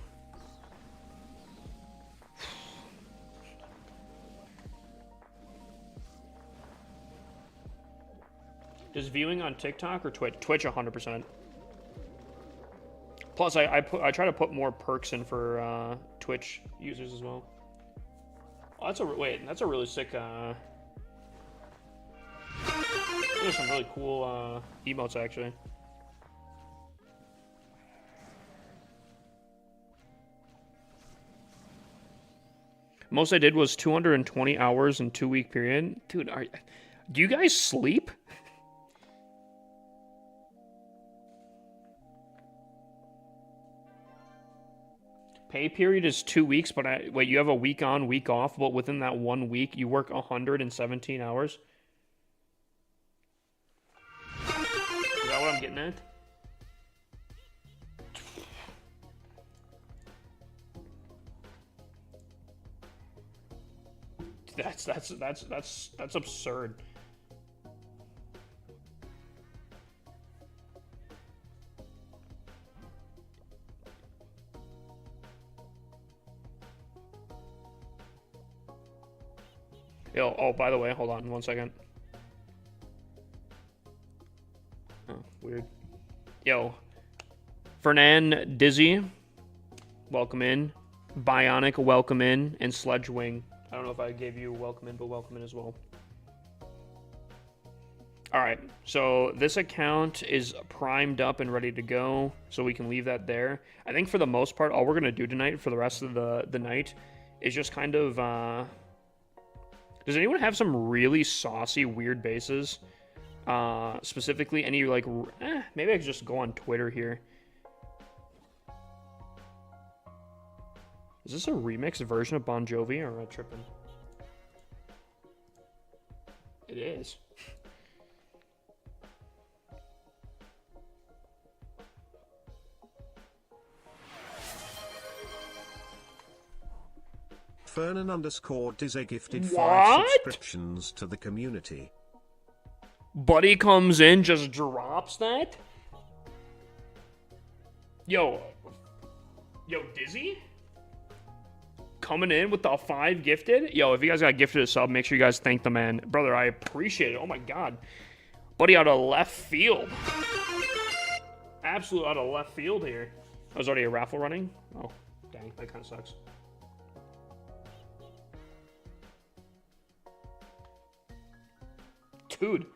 Does viewing on TikTok or Twitch? Twitch 100%. Plus, I try to put more perks in for Twitch users as well. Oh, that's a really sick. There's some really cool emotes actually. Most I did was 220 hours in 2-week period. Dude, do you guys sleep? Pay period is 2 weeks, but wait, you have a week on, week off, but within that 1 week, you work 117 hours? Is that what I'm getting at? That's absurd. Yo, oh, by the way, hold on 1 second. Oh, weird. Yo, Fernan Dizzy, welcome in. Bionic, welcome in. And Sledgewing. I don't know if I gave you welcome in, but welcome in as well. Alright, so this account is primed up and ready to go, so we can leave that there. I think for the most part, all we're going to do tonight for the rest of the night is just kind of... Does anyone have some really saucy, weird bases? Specifically, any, like... maybe I could just go on Twitter here. Is this a remixed version of Bon Jovi, or am I tripping? It is. Fernan_Dizzy gifted What? 5 subscriptions to the community. Buddy comes in, just drops that? Yo, Dizzy? Coming in with the 5 gifted? Yo, if you guys got gifted a sub, make sure you guys thank the man. Brother, I appreciate it. Oh my god. Buddy out of left field. Absolute out of left field here. I was already a raffle running? Oh, dang, that kind of sucks. Dude.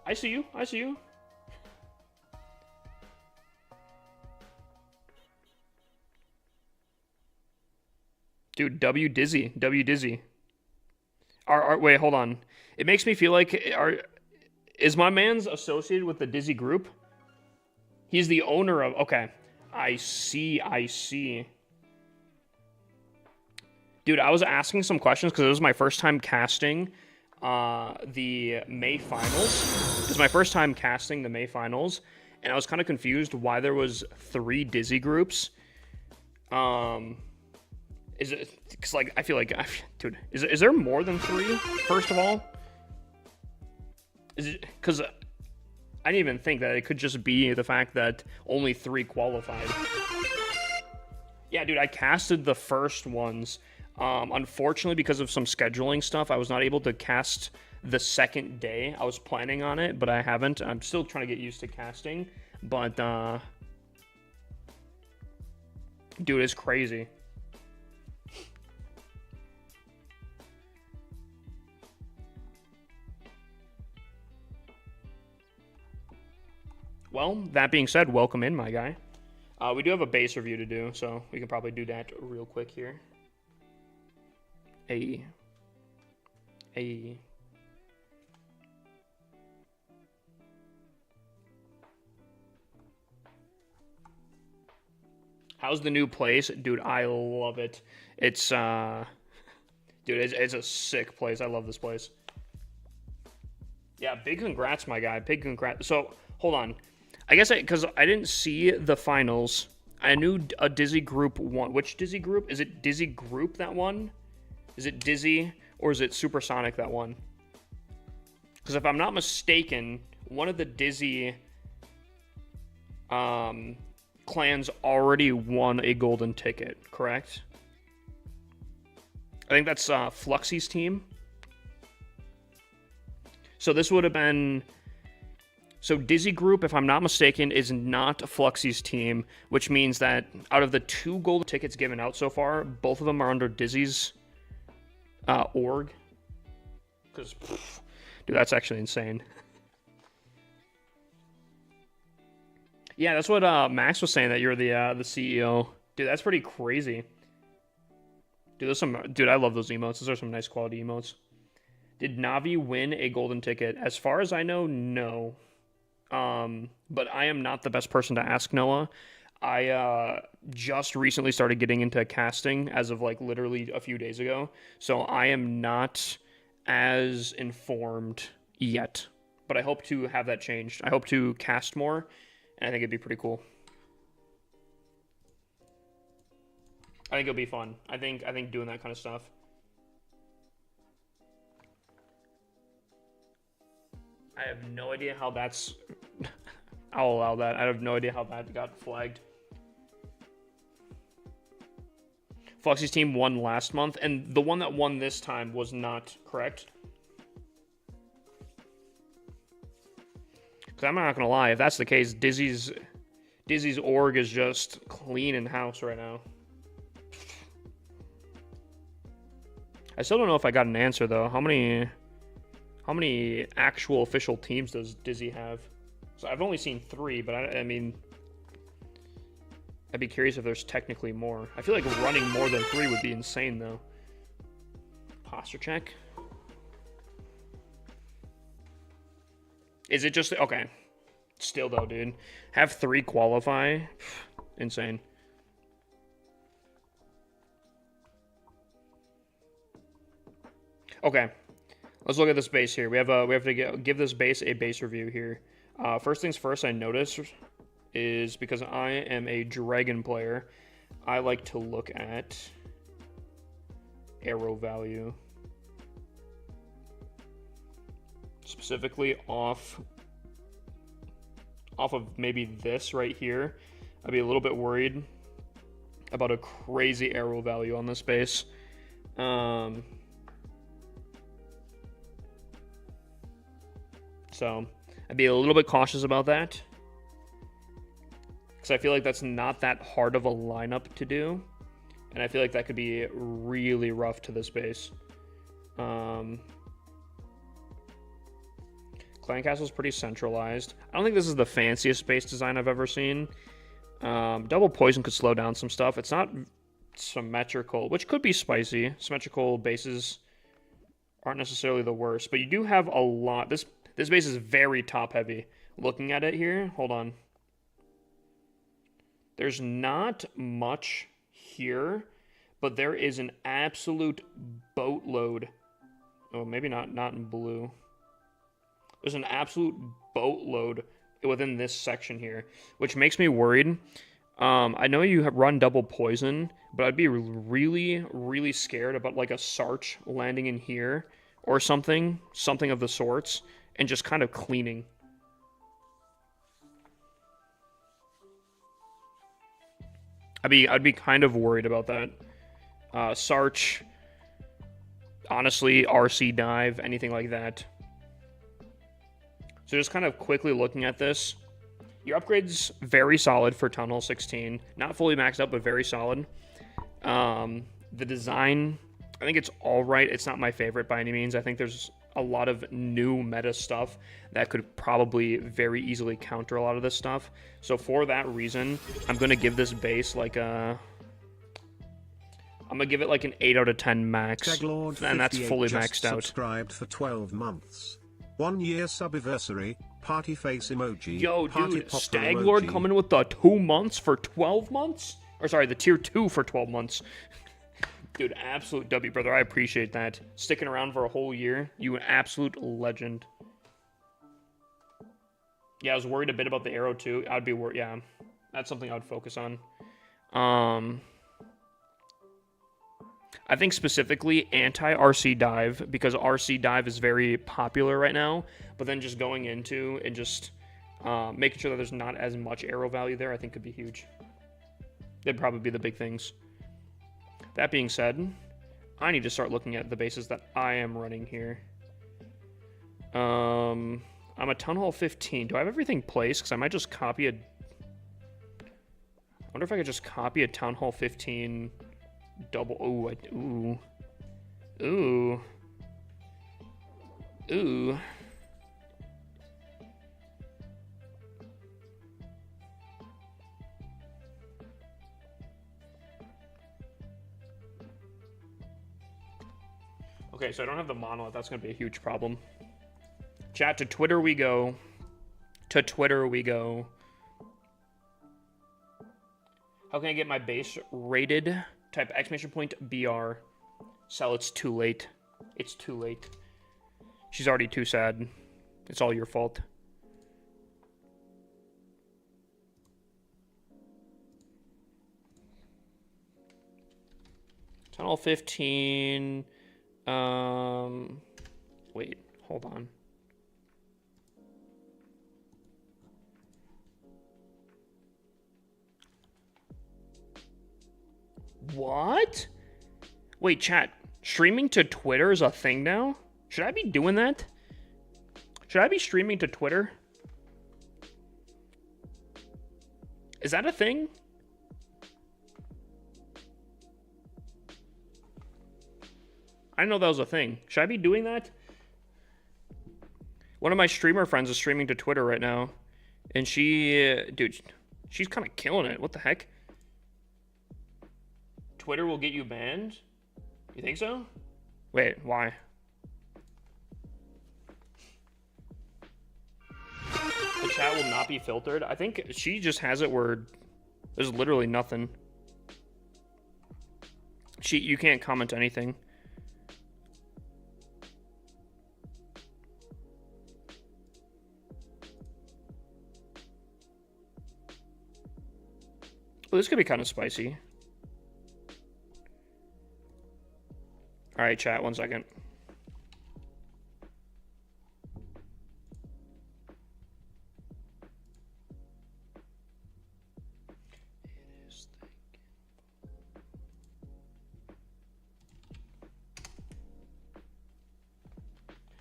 I see you. I see you. Dude, W Dizzy. W Dizzy. Wait, hold on. It makes me feel like... Is my man's associated with the Dizzy group? He's the owner of... Okay. I see. I see. Dude, I was asking some questions because it was my first time casting the May Finals. It was my first time casting the May Finals. And I was kind of confused why there was 3 Dizzy groups. Is it... Because, like, I feel like... Dude, is there more than 3, first of all? Is it... Because... I didn't even think that it could just be the fact that only 3 qualified. Yeah, dude, I casted the first ones. Unfortunately, because of some scheduling stuff, I was not able to cast the second day. I was planning on it, but I haven't. I'm still trying to get used to casting. But, dude, it's crazy. Well, that being said, welcome in, my guy. We do have a base review to do, so we can probably do that real quick here. How's the new place? Dude, I love it. It's, dude, it's a sick place. I love this place. Yeah, big congrats, my guy. Big congrats. So, hold on. I guess because I didn't see the finals. I knew a Dizzy group won. Which Dizzy group? Is it Dizzy group that won? Is it Dizzy or is it Supersonic that won? Because if I'm not mistaken, one of the Dizzy clans already won a golden ticket, correct? I think that's Fluxy's team. So this would have been... So Dizzy Group, if I'm not mistaken, is not Fluxy's team, which means that out of the 2 golden tickets given out so far, both of them are under Dizzy's org. Because, dude, that's actually insane. Yeah, that's what Max was saying, that you're the CEO. Dude, that's pretty crazy. Dude, I love those emotes. Those are some nice quality emotes. Did Navi win a golden ticket? As far as I know, no. But I am not the best person to ask, Noah. I just recently started getting into casting as of like literally a few days ago. So I am not as informed yet. But I hope to have that changed. I hope to cast more, and I think it'd be pretty cool. I think it'll be fun. I think doing that kind of stuff. I have no idea how that's... I'll allow that. I have no idea how that got flagged. Foxy's team won last month, and the one that won this time was not correct. Because I'm not going to lie, if that's the case, Dizzy's org is just clean in house right now. I still don't know if I got an answer, though. How many actual official teams does Dizzy have? So I've only seen 3, but I mean, I'd be curious if there's technically more. I feel like running more than 3 would be insane, though. Posture check. Is it just... Okay. Still, though, dude. Have 3 qualify? Insane. Okay. Let's look at this base here. We have to give this base a base review here. First things first, I noticed is because I am a dragon player, I like to look at arrow value, specifically off off of maybe this right here, I'd be a little bit worried about a crazy arrow value on this base. So I'd be a little bit cautious about that, because I feel like that's not that hard of a lineup to do, and I feel like that could be really rough to this base. Clan Castle's pretty centralized. I don't think this is the fanciest base design I've ever seen. Double Poison could slow down some stuff. It's not symmetrical, which could be spicy. Symmetrical bases aren't necessarily the worst, but you do have a lot. This base is very top heavy. Looking at it here, hold on. There's not much here, but there is an absolute boatload. Oh, maybe not in blue. There's an absolute boatload within this section here, which makes me worried. I know you have run double poison, but I'd be really, really scared about like a Sarch landing in here or something of the sorts, and just kind of cleaning. I'd be kind of worried about that. Sarch, honestly, RC dive, anything like that. So just kind of quickly looking at this, your upgrade's very solid for Tunnel 16. Not fully maxed out, but very solid. The design, I think it's all right. It's not my favorite by any means. I think there's a lot of new meta stuff that could probably very easily counter a lot of this stuff. So for that reason, I'm going to give this base like a... I'm going to give it like an 8 out of 10 max. And that's fully maxed out. Subscribed for 12 months. 1 year subiversary, party face emoji. Yo, dude, Staglord coming with the 2 months for 12 months? Or sorry, the tier 2 for 12 months. Dude, absolute W, brother. I appreciate that. Sticking around for a whole year. You an absolute legend. Yeah, I was worried a bit about the arrow, too. I'd be worried. Yeah, that's something I would focus on. I think specifically anti-RC dive, because RC dive is very popular right now, but then just going into and just making sure that there's not as much arrow value there, I think could be huge. They'd probably be the big things. That being said, I need to start looking at the bases that I am running here. I'm a Town Hall 15. Do I have everything placed? Because I might just copy a... I wonder if I could just copy a Town Hall 15... double. Ooh, ooh. Ooh. Okay, so I don't have the monolith. That's going to be a huge problem. Chat, to Twitter we go. To Twitter we go. How can I get my base rated? Type exclamation point BR. Sell, it's too late. It's too late. She's already too sad. It's all your fault. Tunnel 15. Wait, hold on. What? Wait, chat. Streaming to Twitter is a thing now? Should I be doing that? Should I be streaming to Twitter? Is that a thing? I didn't know that was a thing. Should I be doing that? One of my streamer friends is streaming to Twitter right now. And she... dude, she's kind of killing it. What the heck? Twitter will get you banned? You think so? Wait, why? The chat will not be filtered. I think she just has it where there's literally nothing. You can't comment anything. Well, this could be kind of spicy. All right, chat, 1 second.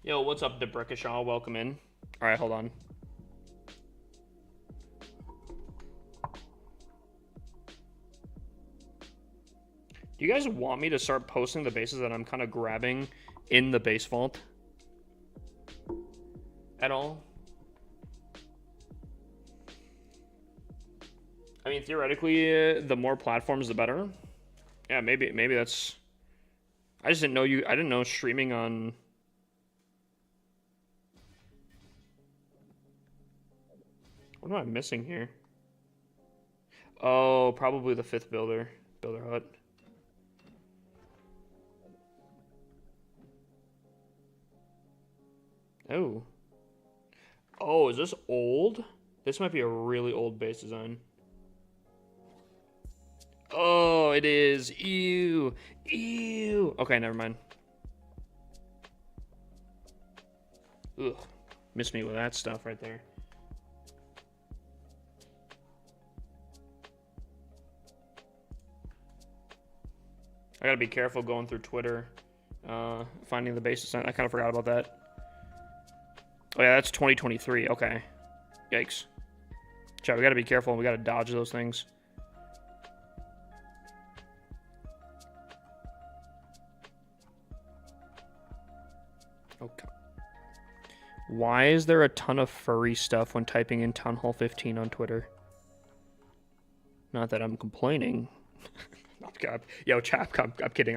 Yo, what's up, Debrickashaw? Welcome in. All right, hold on. Do you guys want me to start posting the bases that I'm kind of grabbing in the base vault at all? I mean, theoretically, the more platforms, the better. Yeah, maybe that's. I just didn't know you. I didn't know streaming on. What am I missing here? Oh, probably the 5th builder hut. Oh. Oh, is this old? This might be a really old base design. Oh, it is. Ew. Ew. Okay, never mind. Ugh. Missed me with that stuff right there. I gotta be careful going through Twitter, finding the base design. I kind of forgot about that. Oh yeah, that's 2023. Okay. Yikes. Chat, we gotta be careful. We gotta dodge those things. Okay. Why is there a ton of furry stuff when typing in Town Hall 15 on Twitter? Not that I'm complaining. Yo, chat, I'm kidding.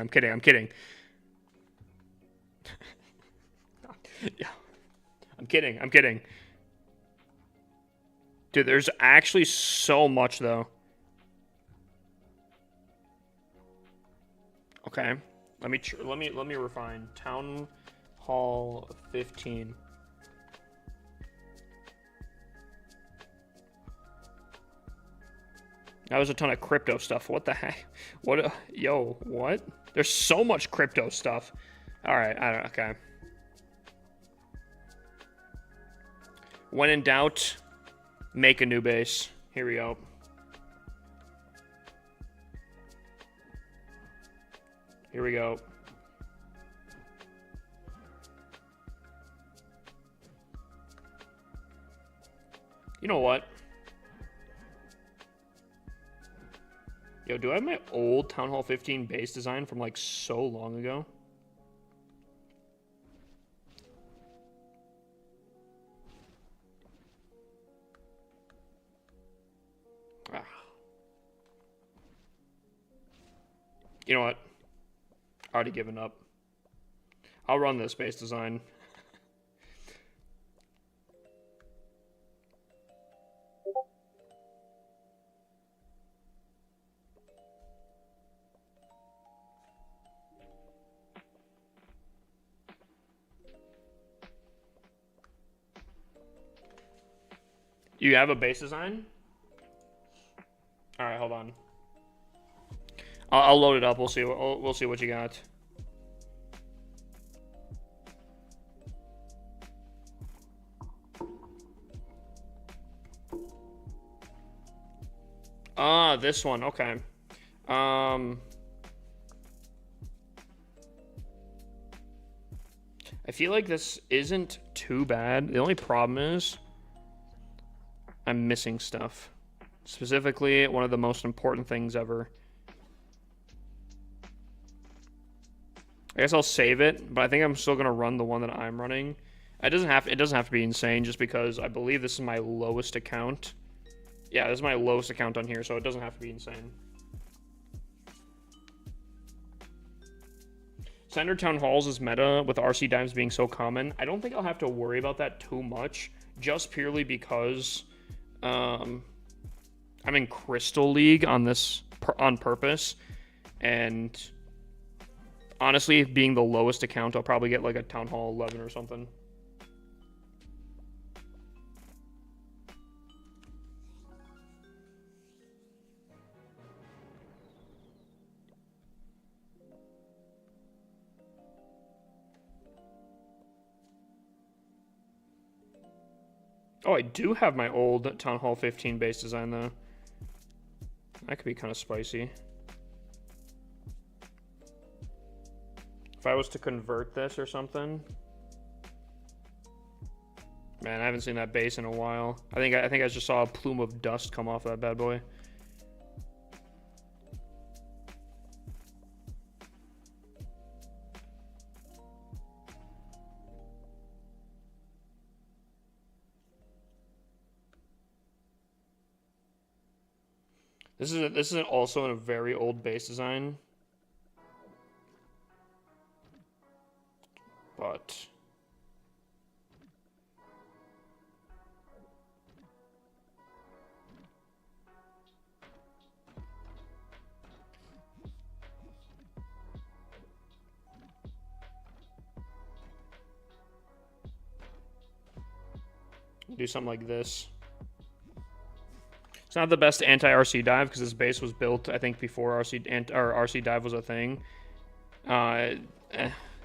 Yeah. I'm kidding. Dude, there's actually so much, though. Okay. Let me refine. Town Hall 15. That was a ton of crypto stuff. What the heck? What? Yo, what? There's so much crypto stuff. All right, okay. When in doubt, make a new base. Here we go. Here we go. You know what? Yo, do I have my old Town Hall 15 base design from like so long ago? Ah. You know what? Already given up. I'll run this base design. You have a base design? All right, hold on. I'll load it up. We'll see what you got. Ah, this one. Okay. I feel like this isn't too bad. The only problem is I'm missing stuff. Specifically, one of the most important things ever. I guess I'll save it, but I think I'm still gonna run the one that I'm running. It doesn't have to be insane, just because I believe this is my lowest account. Yeah, this is my lowest account on here, so it doesn't have to be insane. Standard Town Halls is meta, with RC dimes being so common. I don't think I'll have to worry about that too much, just purely because I'm in Crystal League on purpose, and honestly, being the lowest account, I'll probably get like a Town Hall 11 or something. Oh, I do have my old Town Hall 15 base design, though. That could be kind of spicy. If I was to convert this or something. Man, I haven't seen that base in a while. I think I just saw a plume of dust come off that bad boy. This is also in a very old base design. But do something like this. It's not the best anti-RC dive because this base was built, I think, before RC dive was a thing.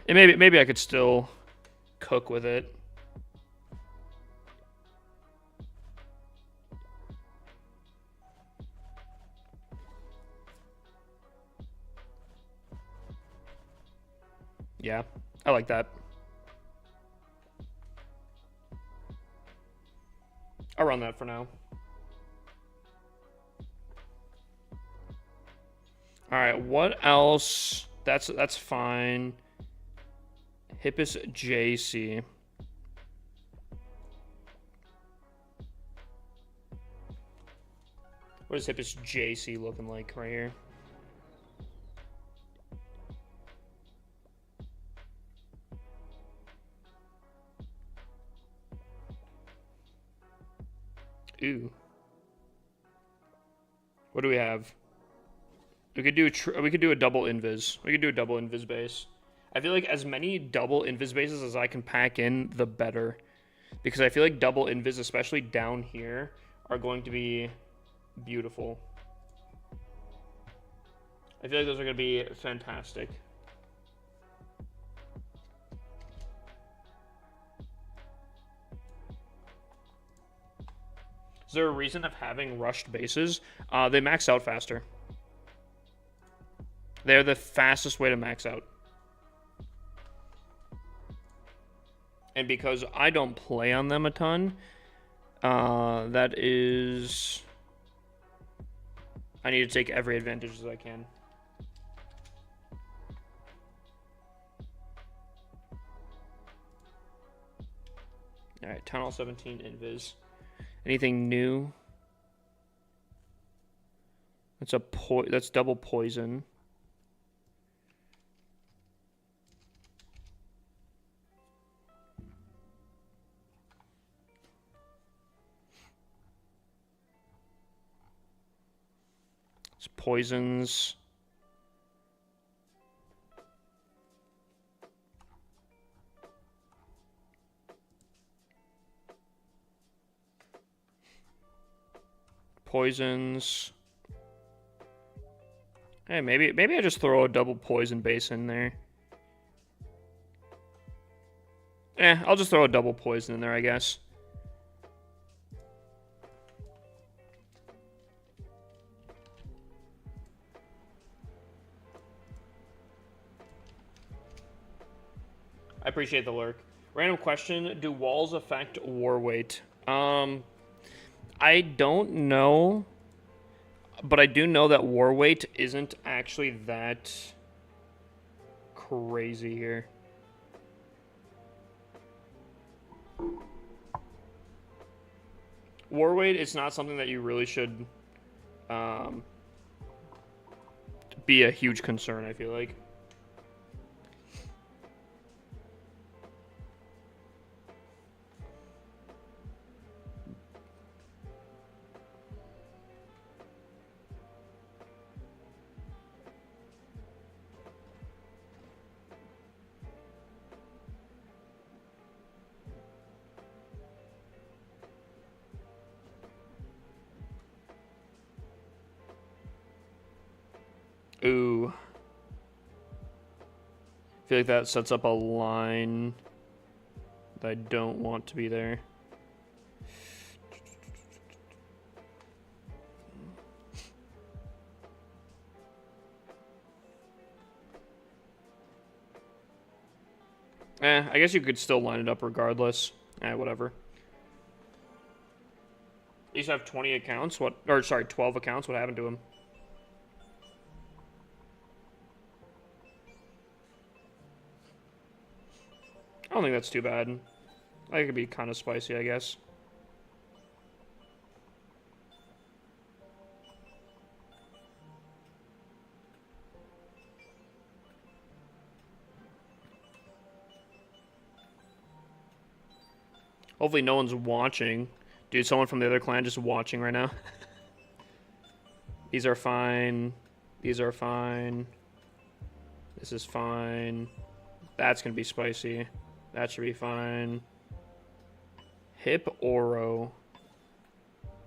Maybe I could still cook with it. Yeah, I like that. I'll run that for now. All right, what else? That's fine. Hippus JC. What is Hippus JC looking like right here? Ooh. What do we have? We could do a double invis. We could do a double invis base. I feel like as many double invis bases as I can pack in, the better. Because I feel like double invis, especially down here, are going to be beautiful. I feel like those are going to be fantastic. Is there a reason of having rushed bases? They max out faster. They're the fastest way to max out. And because I don't play on them a ton, that is... I need to take every advantage as I can. Alright, Town Hall 17 invis. Anything new? That's double poison. It's poisons. Poisons. Hey, maybe I just throw a double poison base in there. I'll just throw a double poison in there, I guess. I appreciate the lurk. Random question, do walls affect war weight? I don't know, but I do know that war weight isn't actually that crazy here. War weight is not something that you really should be a huge concern, I feel like. Ooh. I feel like that sets up a line that I don't want to be there. I guess you could still line it up regardless. Whatever. He used to have 20 accounts. What? Or sorry, 12 accounts. What happened to him? I don't think that's too bad. I think it could be kind of spicy, I guess. Hopefully no one's watching. Dude, someone from the other clan just watching right now. These are fine. These are fine. This is fine. That's gonna be spicy. That should be fine. Hip Oro.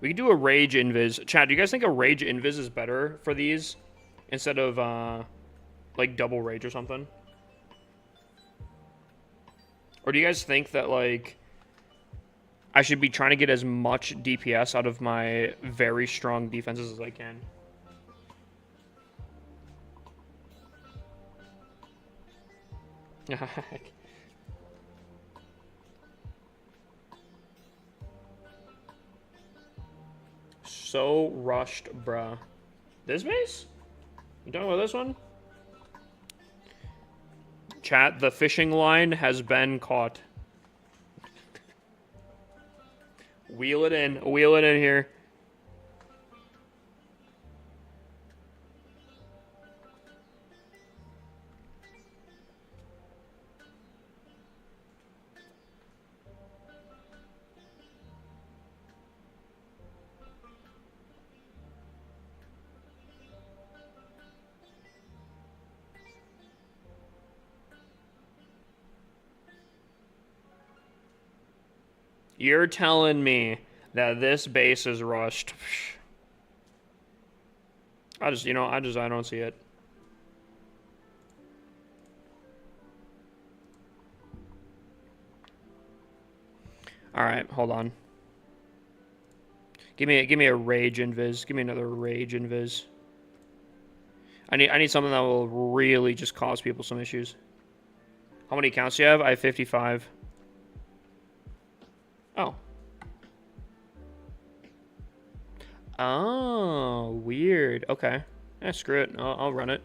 We could do a Rage Invis. Chad, do you guys think a Rage Invis is better for these? Instead of, like, double Rage or something? Or do you guys think that, like, I should be trying to get as much DPS out of my very strong defenses as I can? So rushed, bruh. This base? You talking about this one? Chat, the fishing line has been caught. Wheel it in here. You're telling me that this base is rushed. I don't see it. All right, hold on. Give me a rage invis. Give me another rage invis. I need something that will really just cause people some issues. How many accounts do you have? I have 55. Oh. Oh, weird. Okay. Yeah, screw it. I'll run it.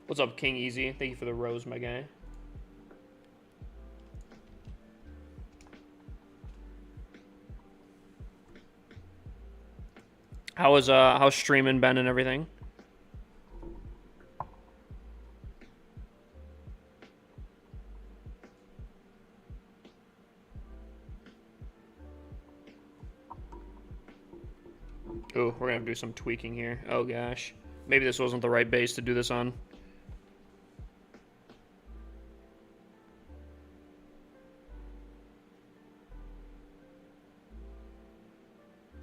What's up, King Easy? Thank you for the rose, my guy. How's streaming been and everything? Ooh, we're gonna have to do some tweaking here. Oh gosh. Maybe this wasn't the right base to do this on.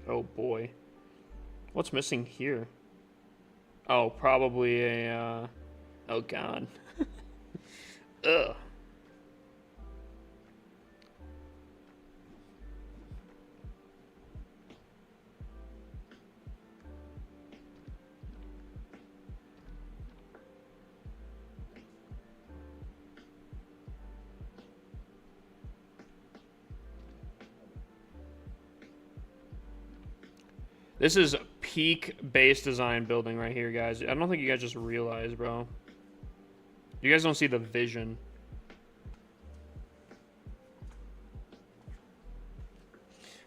Oh boy. What's missing here? Oh, probably a, oh god. Ugh. This is peak base design building right here, guys. I don't think you guys just realize, bro. You guys don't see the vision.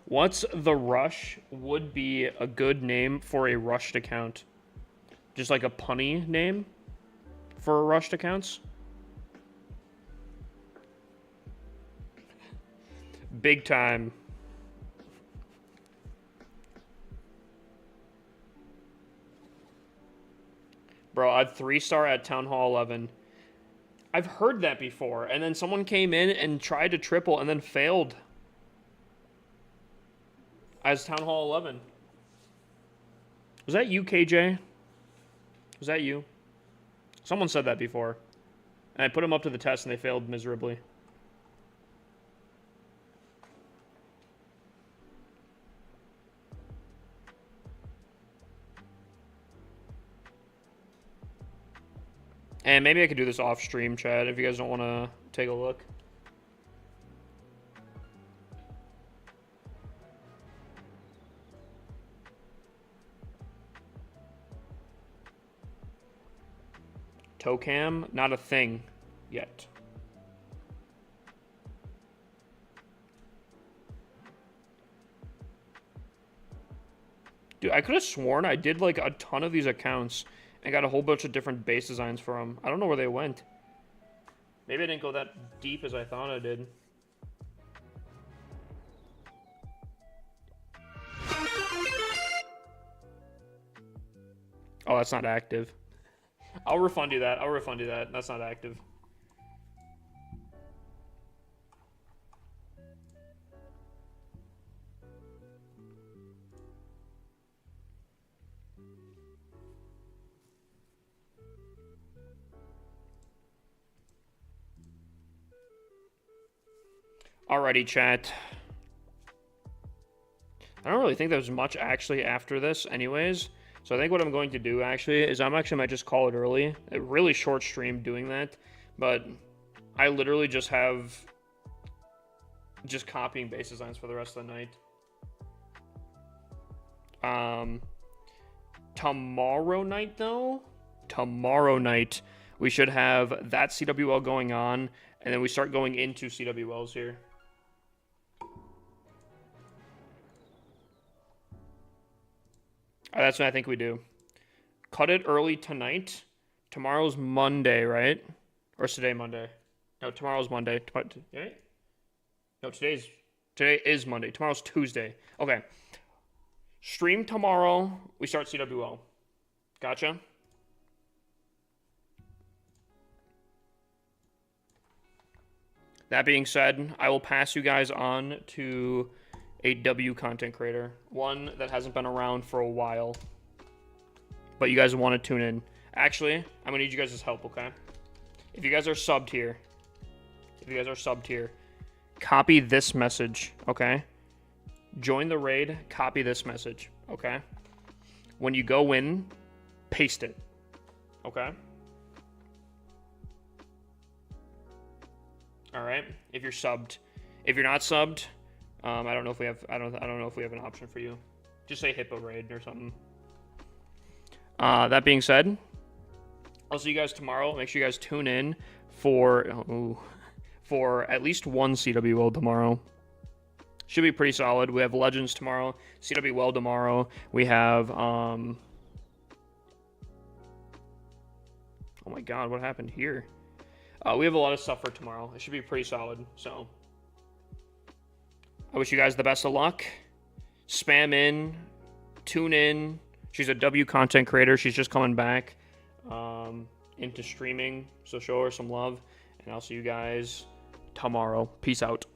What's the rush would be a good name for a rushed account? Just like a punny name for rushed accounts? Big time. Bro, I had 3-star at Town Hall 11. I've heard that before, and then someone came in and tried to triple and then failed. As Town Hall 11. Was that you, KJ? Was that you? Someone said that before. And I put them up to the test and they failed miserably. And maybe I could do this off stream, chat, if you guys don't want to take a look. Tocam, not a thing yet. Dude, I could have sworn I did like a ton of these accounts and got a whole bunch of different base designs for them. I don't know where they went. Maybe I didn't go that deep as I thought I did. Oh, that's not active. I'll refund you that. I'll refund you that. That's not active. Alrighty, chat. I don't really think there's much actually after this anyways. So I think what I'm going to do actually is I'm actually might just call it early. A really short stream doing that. But I literally just have just copying base designs for the rest of the night. Tomorrow night though, we should have that CWL going on, and then we start going into CWLs here. That's what I think we do. Cut it early tonight. Tomorrow's Monday, right? Or is today Monday? No, tomorrow's Monday. Right? No, today is Monday. Tomorrow's Tuesday. Okay. Stream tomorrow. We start CWL. Gotcha. That being said, I will pass you guys on to a W content creator. One that hasn't been around for a while. But you guys want to tune in. Actually, I'm going to need you guys' help, okay? If you guys are subbed here, copy this message, okay? Join the raid, copy this message, okay? When you go in, paste it, okay? All right. If you're subbed, if you're not subbed, I don't know if we have. I don't know if we have an option for you. Just say Hippo raid or something. That being said, I'll see you guys tomorrow. Make sure you guys tune in for at least one CWL tomorrow. Should be pretty solid. We have Legends tomorrow, CWL tomorrow. We have oh my god, what happened here? We have a lot of stuff for tomorrow. It should be pretty solid. So I wish you guys the best of luck. Spam in, tune in. She's a W content creator. She's just coming back into streaming, so show her some love. And I'll see you guys tomorrow. Peace out.